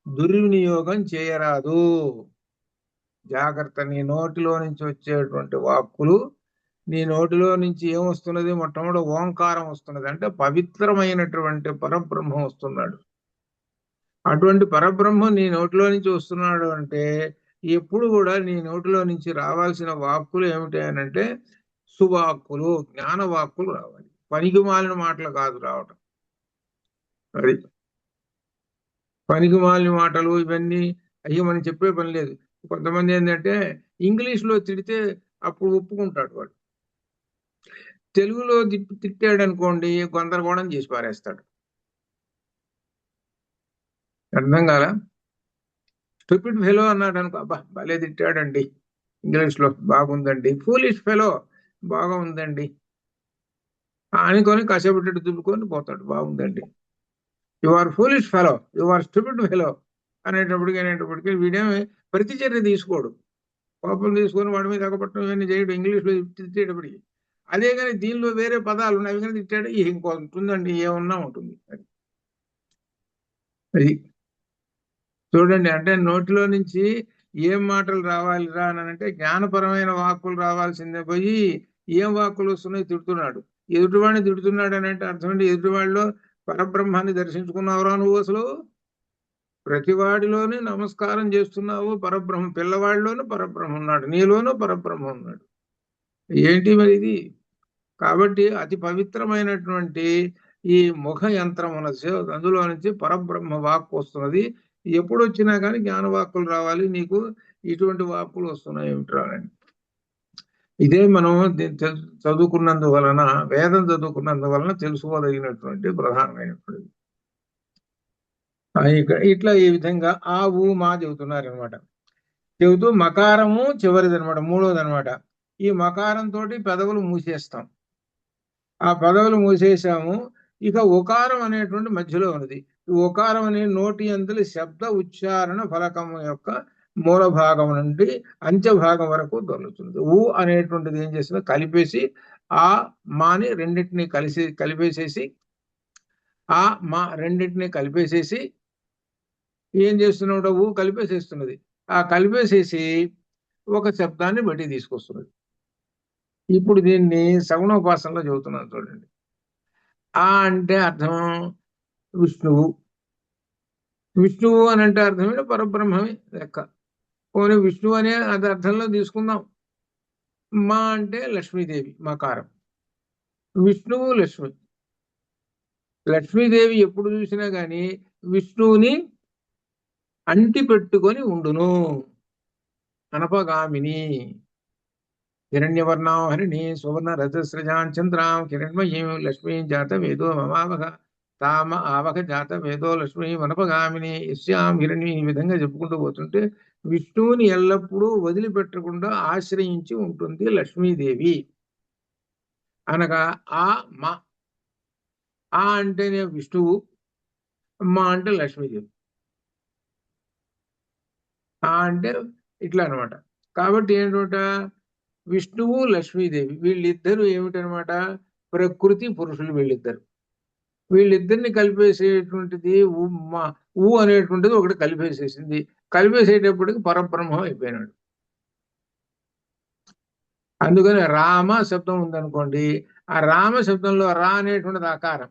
దుర్వినియోగం చేయరాదు. జాగ్రత్త. నీ నోటిలో నుంచి వచ్చేటువంటి వాక్కులు, నీ నోటిలో నుంచి ఏమొస్తున్నది? మొట్టమొదటి ఓంకారం వస్తున్నది, అంటే పవిత్రమైనటువంటి పరబ్రహ్మం వస్తున్నాడు. అటువంటి పరబ్రహ్మం నీ నోటిలో నుంచి వస్తున్నాడు అంటే ఎప్పుడు కూడా నీ నోటిలో నుంచి రావాల్సిన వాక్కులు ఏమిటి అని అంటే సువాక్కులు, జ్ఞాన వాక్కులు రావాలి. పనికి మాలిన మాటలు కాదు రావటం. అది పనికి మాలిన మాటలు ఇవన్నీ అయ్యి మనం చెప్పే పని లేదు. కొంతమంది ఏంటంటే ఇంగ్లీష్లో తిడితే అప్పుడు ఒప్పుకుంటాడు వాడు, తెలుగులో తిట్టాడు అనుకోండి గందరగోళం చేసి పారేస్తాడు. అర్థం కాల. స్టూపిడ్ ఫెలో అన్నాడు అనుకో, అబ్బా భలే తిట్టాడండి, ఇంగ్లీష్లో బాగుందండి. ఫూలిష్ ఫెలో బాగా ఉందండి అనుకొని కష్టపెట్టి దుబ్బుకొని పోతాడు, బాగుందండి. You are foolish fellow, you are stupid fellow అనేటప్పటికి వీడేమి ప్రతిచర్య తీసుకోడు, కోపం తీసుకొని వాడి మీద ఎగపట్టడం ఇవన్నీ చేయడు ఇంగ్లీష్లో తిట్టేటప్పటికి. అదే కానీ దీనిలో వేరే పదాలు ఉన్నాయి, అవి కానీ తిట్టాడు ఇంకో ఉంటుందండి, ఏమన్నా ఉంటుంది. అది చూడండి, అంటే నోటిలో నుంచి ఏం మాటలు రావాలిరా అని అంటే జ్ఞానపరమైన వాక్కులు రావాల్సిందే పోయి ఏం వాక్కులు వస్తున్నాయి తిడుతున్నాడు. ఎదుటివాడిని తిడుతున్నాడు అని అంటే అర్థం ఏంటి? ఎదుటివాడిలో పరబ్రహ్మాన్ని దర్శించుకున్నావురా నువ్వు? అసలు ప్రతివాడిలోనే నమస్కారం చేస్తున్నావు పరబ్రహ్మ. పిల్లవాడిలోనూ పరబ్రహ్మ ఉన్నాడు, నీలోనూ పరబ్రహ్మ ఉన్నాడు. ఏంటి మరి ఇది? కాబట్టి అతి పవిత్రమైనటువంటి ఈ ముఖ యంత్రం ఉన్నది, అందులో నుంచి పరబ్రహ్మ వాక్కు వస్తున్నది. ఎప్పుడు వచ్చినా కానీ జ్ఞానవాక్కులు రావాలి నీకు. ఇటువంటి వాక్కులు వస్తున్నాయి ఏమిట్రా అని. ఇదే మనం చదువుకున్నందువలన, వేదం చదువుకున్నందువలన తెలుసుకోదగినటువంటి ప్రధానమైనటువంటిది. ఇట్లా ఈ విధంగా ఆ ఊ మా చెబుతున్నారనమాట. చెబుతూ మకారము చివరిది అనమాట, మూడోది అనమాట. ఈ మకారం తోటి పెదవులు మూసేస్తాం. ఆ పెదవులు మూసేసాము. ఇక ఉకారం అనేటువంటి మధ్యలో ఉన్నది. ఈ ఉకారం అనే నోటి యందలి శబ్ద ఉచ్చారణ ఫలకం యొక్క మూల భాగం నుండి అంత్య భాగం వరకు దొరుకుతుంది. ఊ అనేటువంటిది ఏం చేస్తుందో కలిపేసి ఆ మాని రెండింటిని కలిపేసేసి ఆ మా రెండింటిని కలిపేసేసి ఏం చేస్తున్నాడు? ఊ కలిపేసేస్తున్నది. ఆ కలిపేసేసి ఒక శబ్దాన్ని బట్టి తీసుకొస్తున్నది. ఇప్పుడు దీన్ని సగుణోపాసనలో చెబుతున్నాను చూడండి. ఆ అంటే అర్థం విష్ణువు. విష్ణువు అని అంటే అర్థమే పరబ్రహ్మమే లెక్క. పోనీ విష్ణువు అనే అది అర్థంలో తీసుకుందాం. మా అంటే లక్ష్మీదేవి, మకారం. విష్ణువు లక్ష్మి. లక్ష్మీదేవి ఎప్పుడు చూసినా గాని విష్ణువుని అంటి పెట్టుకొని ఉండును. అనపగామిని హిరణ్యవర్ణాం హరిణి సువర్ణ రజస్రజాం చంద్రాం హిరణ్మయీం లక్ష్మీం జాత వేదో మమావహ తామ ఆవక జాత వేదో లక్ష్మీ వనపగామిని యస్యాం హిరణ్యం. ఈ విధంగా చెప్పుకుంటూ పోతుంటే విష్ణువుని ఎల్లప్పుడూ వదిలిపెట్టకుండా ఆశ్రయించి ఉంటుంది లక్ష్మీదేవి. అనగా ఆ మా, ఆ అంటేనే విష్ణువు, మా అంటే లక్ష్మీదేవి. ఆ అంటే ఇట్లా అనమాట. కాబట్టి ఏంటంట, విష్ణువు లక్ష్మీదేవి వీళ్ళిద్దరూ ఏమిటనమాట? ప్రకృతి పురుషులు వీళ్ళిద్దరు. వీళ్ళిద్దరిని కలిపేసేటువంటిది ఊ అనేటువంటిది ఒకటి కలిపేసేసింది. కలిపేసేటప్పటికి పరబ్రహ్మం అయిపోయినాడు. అందుకని రామ శబ్దం ఉందనుకోండి, ఆ రామ శబ్దంలో రా అనేటువంటిది ఆకారం.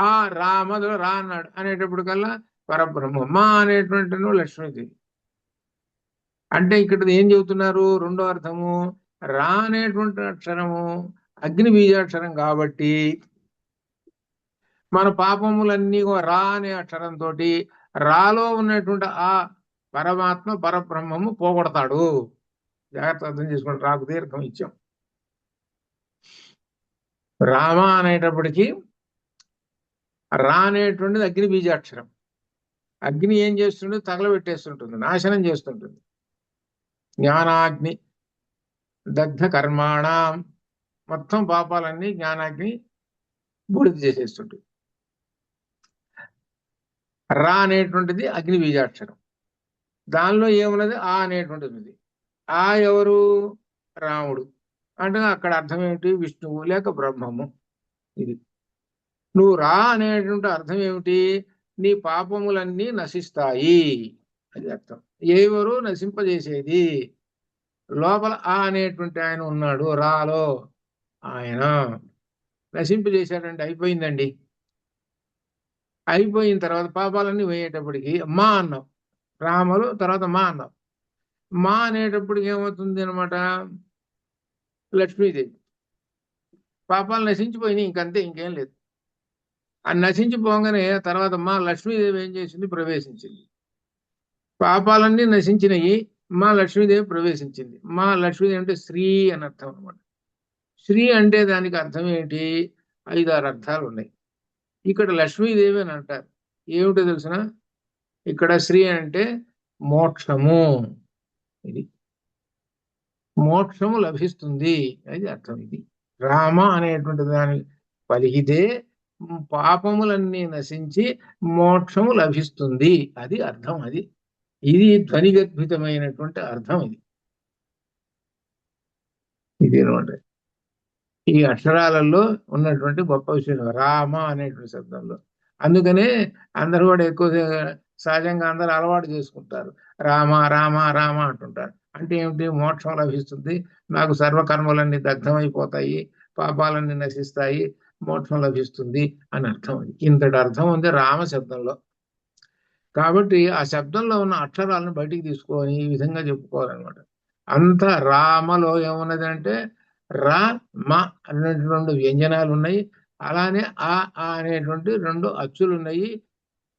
ఆ రామలో రా అన్నాడు అనేటప్పటికల్లా పరబ్రహ్మం. మా అనేటువంటి లక్ష్మీదేవి. అంటే ఇక్కడ ఏం చెబుతున్నారు? రెండో అర్థము, రా అనేటువంటి అక్షరము అగ్ని బీజాక్షరం కాబట్టి మన పాపములన్నీ రా అనే అక్షరంతో రాలో ఉన్నటువంటి ఆ పరమాత్మ పరబ్రహ్మము పోగొడతాడు. జాగ్రత్త అర్థం చేసుకోండి, రాకు దీర్ఘం ఇచ్చాం. రామ అనేటప్పటికీ రా అనేటువంటిది అగ్ని బీజాక్షరం. అగ్ని ఏం చేస్తుంటుంది? తగలబెట్టేస్తుంటుంది, నాశనం చేస్తుంటుంది. జ్ఞానాగ్ని దగ్ధ కర్మాణం, మొత్తం పాపాలన్నీ జ్ఞానాగ్ని బూడిద చేసేస్తుంటుంది. రా అనేటువంటిది అగ్ని బీజాక్షరం. దానిలో ఏమున్నది? ఆ అనేటువంటిది. ఆ ఎవరు? రాముడు. అంటే అక్కడ అర్థం ఏమిటి? విష్ణువు లేక బ్రహ్మము. ఇది నువ్వు రా అనేటువంటి అర్థం ఏమిటి? నీ పాపములన్నీ నశిస్తాయి, అది అర్థం. ఎవరు నశింపజేసేది? లోపల ఆ అనేటువంటి ఆయన ఉన్నాడు, రాలో ఆయన నశింపజేశాడండి, అయిపోయిందండి. అయిపోయిన తర్వాత పాపాలన్నీ పోయేటప్పటికి మా అన్నాం, రామలు తర్వాత మా అన్నాం. మా అనేటప్పటికి ఏమవుతుంది అనమాట? లక్ష్మీదేవి. పాపాలు నశించిపోయినాయి, ఇంకంతే, ఇంకేం లేదు. అది నశించిపోగానే తర్వాత మా లక్ష్మీదేవి ఏం చేసింది? ప్రవేశించింది. పాపాలన్నీ నశించినాయి, మా లక్ష్మీదేవి ప్రవేశించింది. మా లక్ష్మీదేవి అంటే శ్రీ అని అర్థం అనమాట. శ్రీ అంటే దానికి అర్థం ఏంటి? 5-6 అర్థాలు ఉన్నాయి. ఇక్కడ లక్ష్మీదేవి అని అంటారు. ఏమిటో తెలిసిన? ఇక్కడ శ్రీ అంటే మోక్షము. ఇది మోక్షము లభిస్తుంది అది అర్థం. ఇది రామ అనేటువంటి దాని పలికితే పాపములన్నీ నశించి మోక్షము లభిస్తుంది, అది అర్థం. ఇది ధ్వనిగర్భితమైనటువంటి అర్థం. ఇది అనమాట ఈ అక్షరాలలో ఉన్నటువంటి గొప్ప విషయం, రామ అనేటువంటి శబ్దంలో. అందుకనే అందరూ కూడా ఎక్కువ సహజంగా అందరూ అలవాటు చేసుకుంటారు, రామ రామ రామ అంటుంటారు. అంటే ఏమిటి? మోక్షం లభిస్తుంది, నాకు సర్వకర్మలన్నీ దగ్ధమైపోతాయి, పాపాలన్నీ నశిస్తాయి, మోక్షం లభిస్తుంది అని అర్థం. ఇంతటి అర్థం ఉంది రామ శబ్దంలో. కాబట్టి ఆ శబ్దంలో ఉన్న అక్షరాలను బయటికి తీసుకొని ఈ విధంగా చెప్పుకోవాలన్నమాట. అంత రామలో ఏమున్నది అంటే రా మ అనేటువంటి 2 వ్యంజనాలు ఉన్నాయి, అలానే ఆ అనేటువంటి 2 అచ్చులు ఉన్నాయి.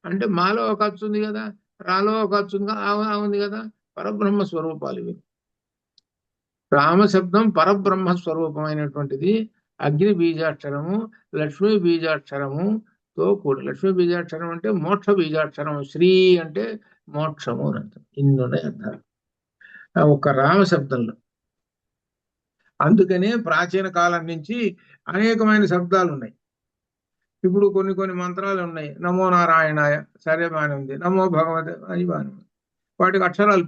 అంటే మాలో ఒక అచ్చు ఉంది కదా, రాలో ఒక అచ్చు ఉంది కదా. పరబ్రహ్మ స్వరూపాలు ఇవి. రామశబ్దం పరబ్రహ్మ స్వరూపమైనటువంటిది. అగ్ని బీజాక్షరము, లక్ష్మీ బీజాక్షరము తో కూడి. లక్ష్మీ బీజాక్షరం అంటే మోక్ష బీజాక్షరం, శ్రీ అంటే మోక్షము అని అర్థం. ఇన్ని ఉన్నాయి అర్థాలు ఒక రామ శబ్దంలో. అందుకనే ప్రాచీన కాలం నుంచి అనేకమైన శబ్దాలు ఉన్నాయి. ఇప్పుడు కొన్ని మంత్రాలు ఉన్నాయి, నమో నారాయణాయ, సరే బానే ఉంది, నమో భగవతే అని బానే ఉంది. వాటికి అక్షరాలు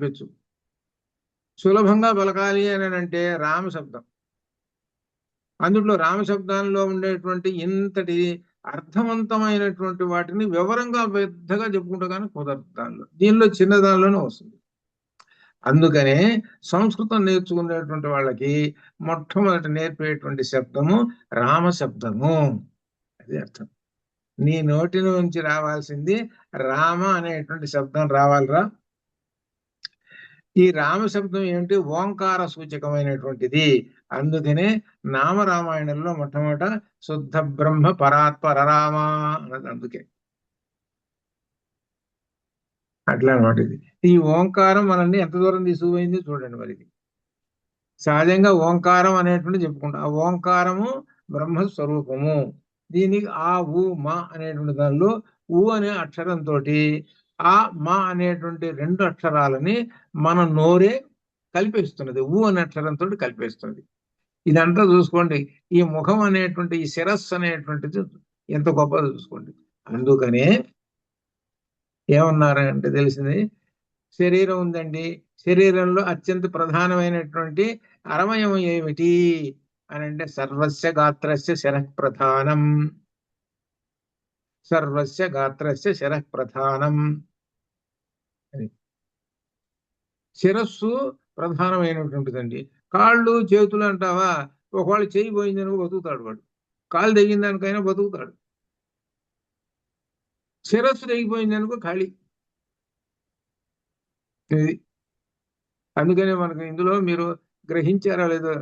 పెచ్చు. సులభంగా పలకాలి అని అంటే రామశబ్దం. అందులో రామశబ్దాల్లో ఉండేటువంటి ఇంతటి అర్థవంతమైనటువంటి వాటిని వివరంగా పెద్దగా చెప్పుకుంటూ కానీ కుదరదు. దీనిలో చిన్నదానిలోనే వస్తుంది. అందుకనే సంస్కృతం నేర్చుకునేటువంటి వాళ్ళకి మొట్టమొదటి నేర్పేటువంటి శబ్దము రామశబ్దము. అది అర్థం. నీ నోటి నుంచి రావాల్సింది రామ అనేటువంటి శబ్దం రావాలిరా. ఈ రామశబ్దం ఏమిటి? ఓంకార సూచకమైనటువంటిది. అందుకనే నామరామాయణంలో మొట్టమొదట శుద్ధ బ్రహ్మ పరాత్పర రామ అన్నది. అందుకే అట్లా అనమాట. ఈ ఓంకారం మనల్ని ఎంత దూరం తీసుకుపోయింది చూడండి. మరి సహజంగా ఓంకారం అనేటువంటి చెప్పుకుంటాం. ఆ ఓంకారము బ్రహ్మస్వరూపము. దీనికి ఆ ఉ మా అనేటువంటి దానిలో ఉ అనే అక్షరంతో ఆ మా అనేటువంటి 2 అక్షరాలని మన నోరే కలిపేస్తున్నది. ఉ అనే అక్షరంతో కలిపేస్తున్నది. ఇదంతా చూసుకోండి. ఈ ముఖం అనేటువంటి ఈ శిరస్సు అనేటువంటిది ఎంత గొప్పదో చూసుకోండి. అందుకనే ఏమన్నారంటే తెలిసింది, శరీరం ఉందండి, శరీరంలో అత్యంత ప్రధానమైనటువంటి అరవయవం ఏమిటి అని అంటే సర్వస్య గాత్రస్య శరః ప్రధానం. సర్వస్య గాత్రస్య శరః ప్రధానం. శిరస్సు ప్రధానమైనటువంటిదండి. కాళ్ళు చేతులు అంటావా, ఒకవేళ చేయి పోయిందనుకో బతుకుతాడు వాడు, కాలు తెగిన దానికైనా బతుకుతాడు. శిరస్సు తెగిపోయిందనుకో ఖాళీ. అందుకనే మనకు ఇందులో మీరు గ్రహించారా లేదో,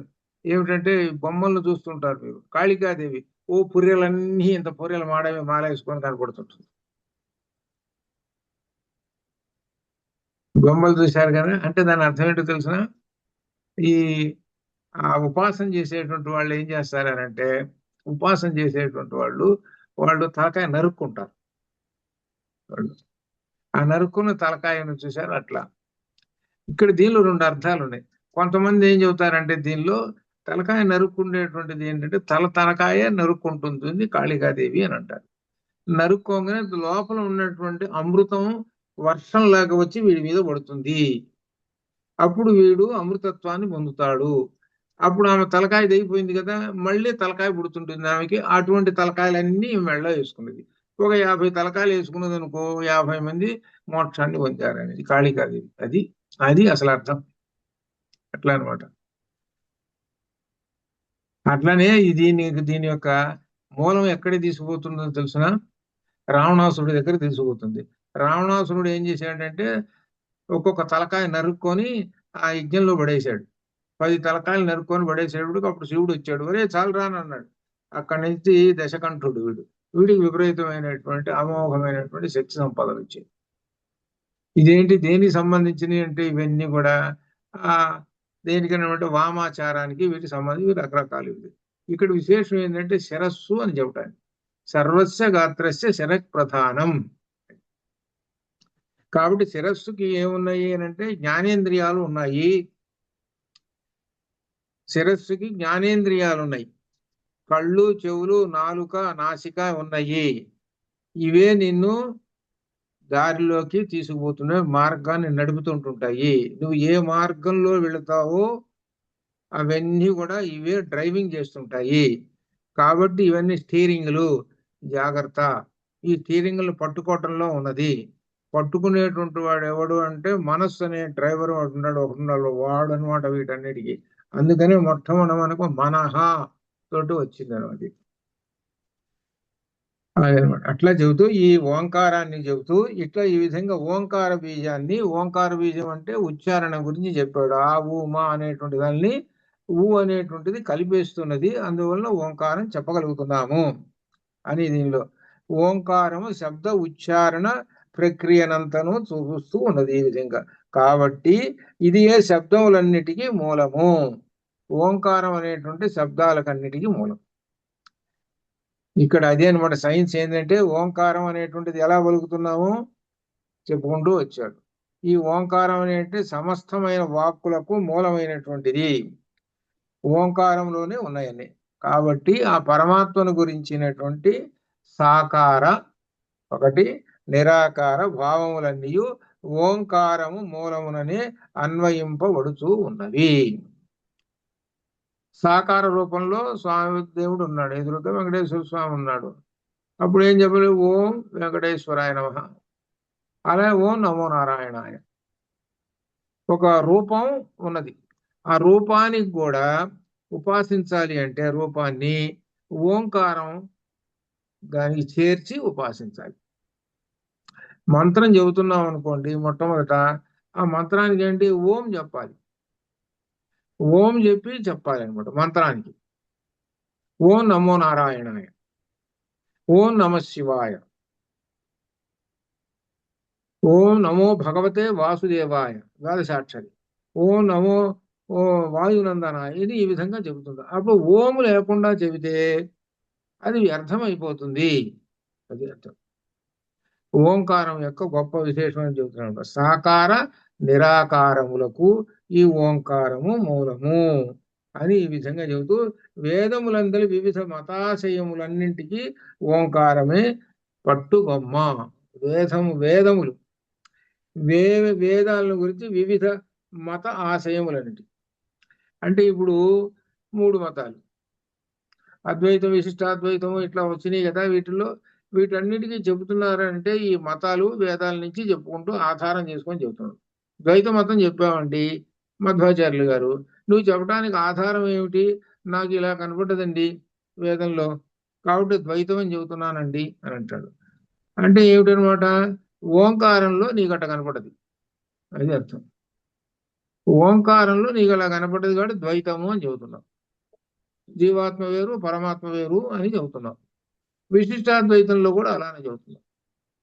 ఏమిటంటే బొమ్మలను చూస్తుంటారు మీరు, కాళికాదేవి ఓ పుర్రెలన్నీ ఇంత పుర్రెలు మాల వేసుకొని కనపడుతుంటుంది. బొమ్మలు చూశారు కదా, అంటే దాని అర్థం ఏంటో తెలిసిన? ఈ ఉపాసన చేసేటువంటి వాళ్ళు ఏం చేస్తారనంటే, ఉపాసన చేసేటువంటి వాళ్ళు తలకాయ నరుక్కుంటారు. వాళ్ళు ఆ నరుక్కున్న తలకాయను చూశారు అట్లా. ఇక్కడ దీనిలో 2 అర్థాలు ఉన్నాయి. కొంతమంది ఏం చెబుతారంటే దీనిలో తలకాయ నరుక్కుండేటువంటిది ఏంటంటే తలకాయ నరుక్కుంటుంది కాళికాదేవి అని అంటారు. నరుక్కోగానే లోపల ఉన్నటువంటి అమృతం వర్షంలాగా వచ్చి వీడి మీద పడుతుంది. అప్పుడు వీడు అమృతత్వాన్ని పొందుతాడు. అప్పుడు ఆమె తలకాయ దిగిపోయింది కదా, మళ్ళీ తలకాయ పుడుతుంటుంది ఆమెకి. అటువంటి తలకాయలన్నీ మెళ్ళ వేసుకున్నది. ఒక 50 తలకాయలు వేసుకున్నది అనుకో 50 మంది మోక్షాన్ని పొందారనేది కాళికాదేవి. అది అది అసలు అర్థం. అట్లా అనమాట. అట్లానే దీని యొక్క మూలం ఎక్కడికి తీసుకుపోతుందో తెలుసునా? రావణాసురుడి దగ్గర తీసుకుపోతుంది. రావణాసురుడు ఏం చేశాడంటే ఒక్కొక్క తలకాయ నరుక్కొని ఆ యజ్ఞంలో పడేశాడు. 10 తలకాయలు నరుక్కొని పడేసేటప్పుడు అప్పుడు శివుడు వచ్చాడు. ఒరే చాలు రాను అన్నాడు. అక్కడి నుంచి దశకంఠుడు వీడికి విపరీతమైనటువంటి అమోఘమైనటువంటి శక్తి సంపదలు వచ్చాయి. ఇదేంటి దేనికి సంబంధించినవి అంటే ఇవన్నీ కూడా ఆ దేనికైనా వామాచారానికి వీటికి సంబంధించి రకరకాలు ఇవి. ఇక్కడ విశేషం ఏంటంటే శిరస్సు అని చెప్పడానికి. సర్వస్య గాత్రస్య శిరః ప్రధానం. కాబట్టి శిరస్సుకి ఏమున్నాయి అని అంటే జ్ఞానేంద్రియాలు ఉన్నాయి. శిరస్సుకి జ్ఞానేంద్రియాలు ఉన్నాయి. కళ్ళు, చెవులు, నాలుక, నాసిక ఉన్నాయి. ఇవే నిన్ను దారిలోకి తీసుకుపోతున్న మార్గాన్ని నడుపుతుంటుంటాయి. నువ్వు ఏ మార్గంలో వెళతావో అవన్నీ కూడా ఇవే డ్రైవింగ్ చేస్తుంటాయి. కాబట్టి ఇవన్నీ స్టీరింగ్లు. జాగ్రత్త. ఈ స్టీరింగ్లు పట్టుకోవటంలో ఉన్నది. పట్టుకునేటువంటి వాడు ఎవడు అంటే మనస్సు అనే డ్రైవర్ ఒకడున్నాడు వాడు అనమాట వీటన్నిటికీ. అందుకని మొట్టమొదటి మనకు మనహ తోటి వచ్చింది అనమాట. అదనమాట. అట్లా చెబుతూ ఈ ఓంకారాన్ని చెబుతూ ఇట్లా ఈ విధంగా ఓంకార బీజాన్ని, ఓంకార బీజం అంటే ఉచ్చారణ గురించి చెప్పాడు. ఆ ఊ మా అనేటువంటి దాన్ని ఊ అనేటువంటిది కలిపేస్తున్నది. అందువలన ఓంకారం చెప్పగలుగుతున్నాము అని దీనిలో ఓంకారము శబ్ద ఉచ్చారణ ప్రక్రియనంతను చూపిస్తూ ఉన్నది ఈ విధంగా. కాబట్టి ఇది ఏ శబ్దములన్నిటికీ మూలము. ఓంకారం అనేటువంటి శబ్దాలకన్నిటికీ మూలం. ఇక్కడ అదే అనమాట సైన్స్ ఏంటంటే ఓంకారం అనేటువంటిది ఎలా పలుకుతున్నామో చెప్పుకుంటూ వచ్చాడు. ఈ ఓంకారం అనేటువంటి సమస్తమైన వాక్కులకు మూలమైనటువంటిది ఓంకారంలోనే ఉన్నాయన్నీ. కాబట్టి ఆ పరమాత్మను గురించినటువంటి సాకార ఒకటి, నిరాకార భావములన్నీ ఓంకారము మూలముననే అన్వయింపబడుతూ ఉన్నవి. సాకార రూపంలో స్వామి దేవుడు ఉన్నాడు, ఎదురుగా వెంకటేశ్వర స్వామి ఉన్నాడు. అప్పుడు ఏం చెప్పాలి? ఓం వెంకటేశ్వరాయ నమః, అలాగే ఓం నమో నారాయణాయ. ఒక రూపం ఉన్నది. ఆ రూపానికి కూడా ఉపాసించాలి అంటే రూపాన్ని ఓంకారం దానికి చేర్చి ఉపాసించాలి. మంత్రం చెబుతున్నాం అనుకోండి, మొట్టమొదట ఆ మంత్రానికి ఏంటి? ఓం చెప్పాలి. ఓం చెప్పి చెప్పాలి అనమాట మంత్రానికి. ఓం నమో నారాయణాయ, ఓం నమ శివాయ, ఓం నమో భగవతే వాసుదేవాయ ద్వాదశాక్షరి, ఓం నమో ఓ వాయునందనాయ. ఇది ఈ విధంగా చెబుతుంది. అప్పుడు ఓము లేకుండా చెబితే అది వ్యర్థమైపోతుంది. అది అర్థం. ఓంకారం యొక్క గొప్ప విశేషం అని చెబుతున్నాడు. సాకార నిరాకారములకు ఈ ఓంకారము మూలము అని ఈ విధంగా చెబుతూ వేదములందరి వివిధ మతాశయములన్నింటికి ఓంకారమే పట్టుగొమ్మ. వేదములు వేదాలను గురించి వివిధ మత ఆశయములన్నిటి అంటే ఇప్పుడు 3 మతాలు అద్వైతం, విశిష్టాద్వైతము ఇట్లా వచ్చినాయి కదా. వీటన్నిటికీ చెబుతున్నారంటే ఈ మతాలు వేదాల నుంచి చెప్పుకుంటూ ఆధారం చేసుకొని చెబుతున్నారు. ద్వైత మతం చెప్పామండి మధ్వాచార్యులు గారు, నువ్వు చెప్పడానికి ఆధారం ఏమిటి? నాకు ఇలా కనపడ్డదండి వేదంలో, కాబట్టి ద్వైతం అని చెబుతున్నానండి అని అంటాడు. అంటే ఏమిటనమాట? ఓంకారంలో నీకు అట్ట కనపడదు, అది అర్థం. ఓంకారంలో నీకు అలా కనపడ్డది కాబట్టి ద్వైతము అని చెబుతున్నాం. జీవాత్మ వేరు పరమాత్మ వేరు అని చెబుతున్నాం. విశిష్టాద్వైతంలో కూడా అలానే చెబుతున్నాం.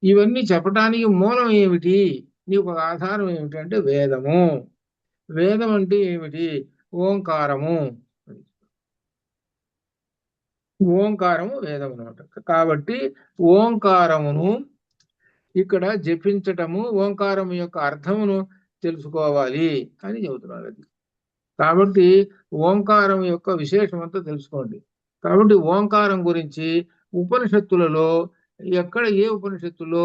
ఇవన్నీ చెప్పటానికి మూలం ఏమిటి? నీకు ఒక ఆధారం ఏమిటి అంటే వేదము. వేదం అంటే ఏమిటి? ఓంకారము. ఓంకారము వేదం అన్నమాట. కాబట్టి ఓంకారమును ఇక్కడ జపించటము, ఓంకారం యొక్క అర్థమును తెలుసుకోవాలి అని చెబుతున్నారు. అది కాబట్టి ఓంకారం యొక్క విశేషం అంతా తెలుసుకోండి. కాబట్టి ఓంకారం గురించి ఉపనిషత్తులలో ఎక్కడ ఏ ఉపనిషత్తుల్లో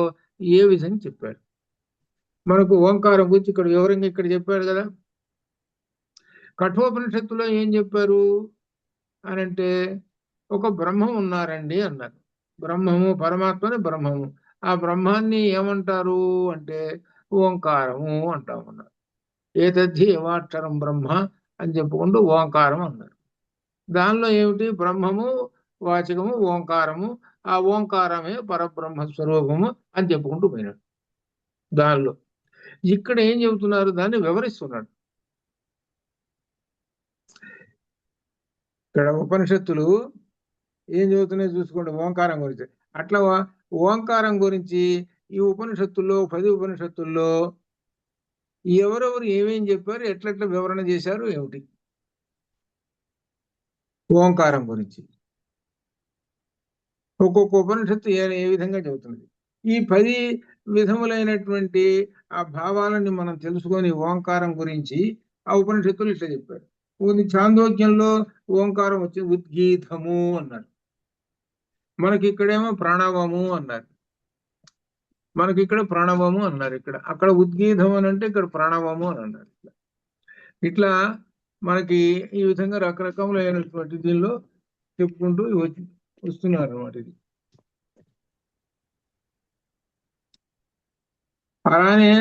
ఏ విధంగా చెప్పాడు. మనకు ఓంకారం గురించి ఇక్కడ వివరంగా ఇక్కడ చెప్పాడు కదా. కఠోపనిషత్తులో ఏం చెప్పారు అని అంటే ఒక బ్రహ్మం ఉన్నారండి అన్నారు. బ్రహ్మము పరమాత్మని బ్రహ్మము. ఆ బ్రహ్మాన్ని ఏమంటారు అంటే ఓంకారము అంటాం అన్నారు. ఏతద్ధి ఏవాక్షరం బ్రహ్మ అని చెప్పుకుంటూ ఓంకారం అన్నారు. దానిలో ఏమిటి బ్రహ్మము వాచకము ఓంకారము. ఆ ఓంకారమే పరబ్రహ్మ స్వరూపము అని చెప్పుకుంటూ పోయినాడు. దానిలో ఇక్కడ ఏం చెబుతున్నారు, దాన్ని వివరిస్తున్నాడు. ఇక్కడ ఉపనిషత్తులు ఏం చెబుతున్నాయి చూసుకోండి ఓంకారం గురించి. అట్లా ఓంకారం గురించి ఈ ఉపనిషత్తుల్లో 10 ఉపనిషత్తుల్లో ఎవరెవరు ఏమేం చెప్పారు, ఎట్లెట్లా వివరణ చేశారు ఏమిటి ఓంకారం గురించి ఒక్కొక్క ఉపనిషత్తు ఏ విధంగా చెబుతున్నది. ఈ 10 విధములైనటువంటి ఆ భావాలని మనం తెలుసుకొని ఓంకారం గురించి ఆ ఉపనిషత్తులు ఇట్లా చెప్పారు. కొన్ని చాందోగ్యంలో ఓంకారం వచ్చి ఉద్గీతము అన్నారు. మనకి ఇక్కడేమో ప్రణవము అన్నారు. మనకి ఇక్కడ ప్రణవము అన్నారు. ఇక్కడ అక్కడ ఉద్గీతం అని అంటే ఇక్కడ ప్రణవము అని అన్నారు. ఇట్లా మనకి ఈ విధంగా రకరకములైనటువంటి దీనిలో చెప్పుకుంటూ వస్తున్నారు అన్నమాట. ఇది అలానే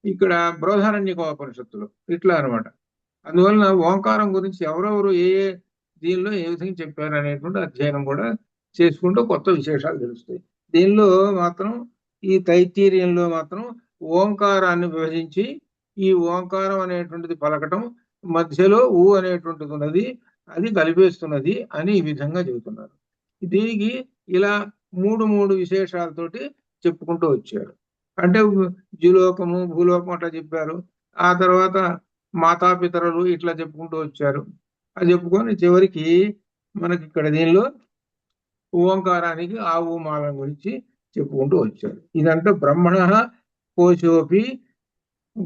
ఇక్కడ బృహదారణ్యకోపనిషత్తులు ఇట్లా అనమాట. అందువలన ఓంకారం గురించి ఎవరెవరు ఏ ఏ దీనిలో ఏ విధంగా చెప్పారు అనేటువంటి అధ్యయనం కూడా చేసుకుంటూ కొత్త విశేషాలు తెలుస్తాయి. దీనిలో మాత్రం ఈ తైత్తీర్యంలో మాత్రం ఓంకారాన్ని విభజించి ఈ ఓంకారం అనేటువంటిది పలకటం మధ్యలో ఊ అనేటువంటిది ఉన్నది, అది కలిపేస్తున్నది అని ఈ విధంగా చెబుతున్నారు. దీనికి ఇలా మూడు విశేషాలతోటి చెప్పుకుంటూ వచ్చారు. అంటే ద్యులోకము భూలోకం అట్లా చెప్పారు. ఆ తర్వాత మాతాపితరులు ఇట్లా చెప్పుకుంటూ వచ్చారు. అది చెప్పుకొని చివరికి మనకి ఇక్కడ దీనిలో ఓంకారానికి ఆ ఊమాలం గురించి చెప్పుకుంటూ వచ్చారు. ఇదంతా బ్రహ్మణ కోశోపి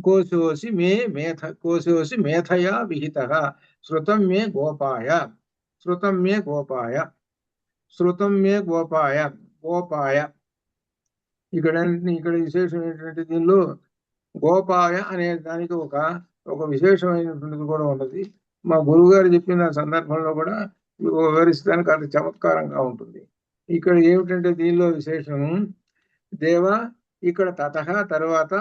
కోశోసి కోశోసి మేధయా విహిత శృతం మే గోపాయ శృతం మే గోపాయ శృతం మే గోపాయ గోపాయ. ఇక్కడ విశేషం ఏంటంటే దీనిలో గోపాయ అనే దానికి ఒక విశేషమైనటువంటిది కూడా ఉన్నది. మా గురువు గారు చెప్పిన సందర్భంలో కూడా వివరిస్తానికి అది చమత్కారంగా ఉంటుంది. ఇక్కడ ఏమిటంటే దీనిలో విశేషం దేవ ఇక్కడ తతః తర్వాత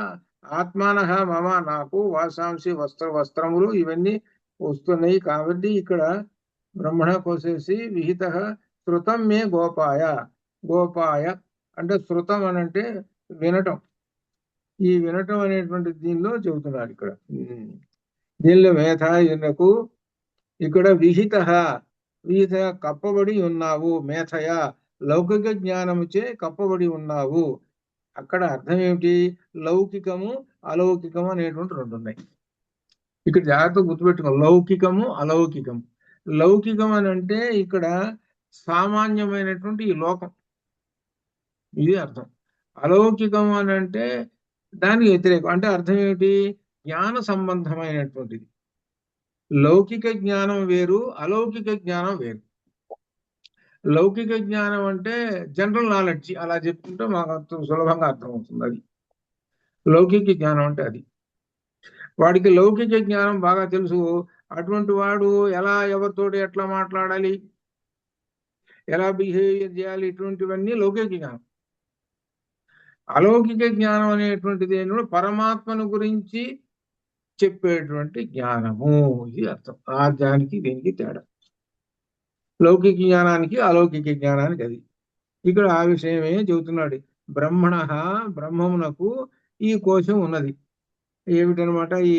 ఆత్మానః మమ నాకు వాసాంసి వస్త్రములు ఇవన్నీ వస్తున్నాయి. కాబట్టి ఇక్కడ బ్రహ్మణ కోసేసి విహిత శృతం మే గోపాయ గోపాయ అంటే శృతం అని అంటే వినటం. ఈ వినటం అనేటువంటి దీనిలో చెబుతున్నారు. ఇక్కడ దీనిలో మేధాయునకు ఇక్కడ విహిత విహిత కప్పబడి ఉన్నావు. మేధయ లౌకిక జ్ఞానముచే కప్పబడి ఉన్నావు. అక్కడ అర్థం ఏమిటి, లౌకికము అలౌకికము అనేటువంటి రెండు ఉన్నాయి. ఇక్కడ జాగ్రత్తగా గుర్తుపెట్టుకో, లౌకికము అలౌకికము. లౌకికం అని అంటే ఇక్కడ సామాన్యమైనటువంటి ఈ లోకం, ఇది అర్థం. అలౌకికం అని అంటే దానికి వ్యతిరేకం. అంటే అర్థం ఏమిటి, జ్ఞాన సంబంధమైనటువంటిది. లౌకిక జ్ఞానం వేరు, అలౌకిక జ్ఞానం వేరు. లౌకిక జ్ఞానం అంటే జనరల్ నాలెడ్జ్, అలా చెప్పుకుంటే మాకు సులభంగా అర్థమవుతుంది. అది లౌకిక జ్ఞానం అంటే అది. వాడికి లౌకిక జ్ఞానం బాగా తెలుసు. అటువంటి వాడు ఎలా ఎవరితోటి ఎట్లా మాట్లాడాలి, ఎలా బిహేవియర్ చేయాలి, ఇటువంటివన్నీ లౌకిక జ్ఞానం. అలౌకిక జ్ఞానం అనేటువంటిది ఏంటంటే పరమాత్మను గురించి చెప్పేటువంటి జ్ఞానము, ఇది అర్థం. ఆ జ్ఞానికి దీనికి తేడా, లౌకిక జ్ఞానానికి అలౌకిక జ్ఞానానికి అది. ఇక్కడ ఆ విషయమే చెబుతున్నాడు. బ్రహ్మణ బ్రహ్మమునకు ఈ కోశం ఉన్నది. ఏమిటనమాట, ఈ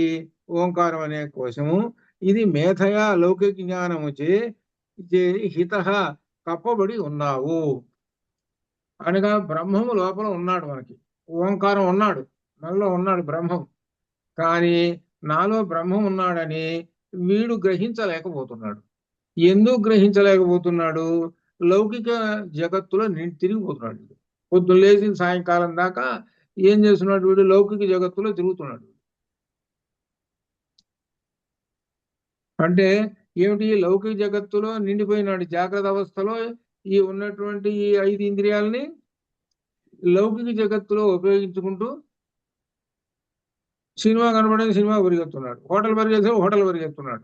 ఓంకారం అనే కోశము. ఇది మేధయా లౌకిక జ్ఞానముచే హిత కప్పబడి ఉన్నావు అనగా బ్రహ్మము లోపల ఉన్నాడు. మనకి ఓంకారం ఉన్నాడు, మనలో ఉన్నాడు బ్రహ్మం. కానీ నాలో బ్రహ్మం ఉన్నాడని వీడు గ్రహించలేకపోతున్నాడు. ఎందుకు గ్రహించలేకపోతున్నాడు, లౌకిక జగత్తులో తిరిగిపోతున్నాడు. పొద్దున్న లేచి సాయంకాలం దాకా ఏం చేస్తున్నాడు, వీడు లౌకిక జగత్తులో తిరుగుతున్నాడు. అంటే ఏమిటి, లౌకిక జగత్తులో నిండిపోయినాడు. జాగ్రత్త అవస్థలో ఈ ఉన్నటువంటి ఈ 5 ఇంద్రియాలని లౌకిక జగత్తులో ఉపయోగించుకుంటూ సినిమా కనబడేది సినిమా పరిగెత్తున్నాడు, హోటల్ పరిగెత్తే హోటల్ పరిగెత్తున్నాడు,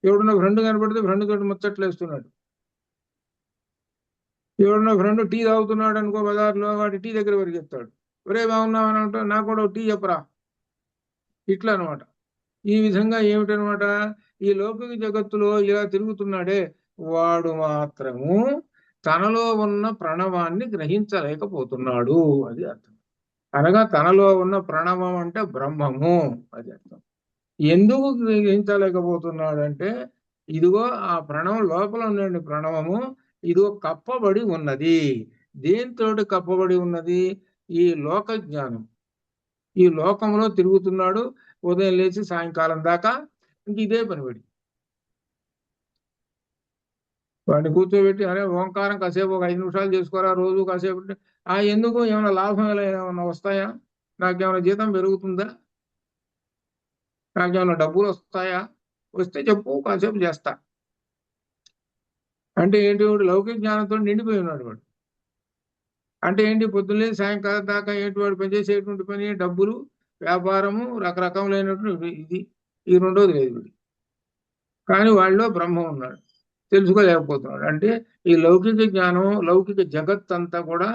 ఎవడున్న ఫ్రెండ్ కనబడితే ఫ్రెండ్ తోటి ముచ్చట్లు వేస్తున్నాడు. ఎవడన్నా ఫ్రెండ్ టీ తాగుతున్నాడు అనుకో బజార్లో, వాడి టీ దగ్గర పరిగెత్తాడు. ఒరే బాగున్నావు అని అంటే నాకు కూడా టీ చెప్పరా, ఇట్లా అనమాట. ఈ విధంగా ఏమిటనమాట, ఈ లౌకిక జగత్తులో ఇలా తిరుగుతున్నాడే వాడు మాత్రము తనలో ఉన్న ప్రణవాన్ని గ్రహించలేకపోతున్నాడు. అది అర్థం. అనగా తనలో ఉన్న ప్రణవం అంటే బ్రహ్మము, అది అర్థం. ఎందుకు గ్రహించలేకపోతున్నాడు అంటే, ఇదిగో ఆ ప్రణవం లోపల ఉండే ప్రణవము ఇదిగో కప్పబడి ఉన్నది. దేంతోటి కప్పబడి ఉన్నది? ఈ లోక జ్ఞానం. ఈ లోకంలో తిరుగుతున్నాడు ఉదయం లేచి సాయంకాలం దాకా, ఇంక ఇదే పనిపడి. వాడిని కూర్చోబెట్టి అరే ఓంకారం కాసేపు ఒక 5 నిమిషాలు చేసుకోరా రోజు కాసేపు అంటే, ఎందుకు ఏమైనా లాభం ఏమైనా వస్తాయా, నాకేమైనా జీతం పెరుగుతుందా, నాకేమైనా డబ్బులు వస్తాయా, వస్తే చెప్పు కాసేపు చేస్తా అంటే ఏంటి? వాడు లౌకిక జ్ఞానంతో నిండిపోయి ఉన్నాడు వాడు. అంటే ఏంటి? పొద్దున్నే సాయంకాలం దాకా ఏంటి వాడు పనిచేసేటువంటి పని? డబ్బులు, వ్యాపారము, రకరకములైనటువంటి ఇది. ఈ రెండోది లేదు వీడు. కానీ వాళ్ళలో బ్రహ్మ ఉన్నాడు, తెలుసుకోలేకపోతున్నాడు. అంటే ఈ లౌకిక జ్ఞానం, లౌకిక జగత్ అంతా కూడా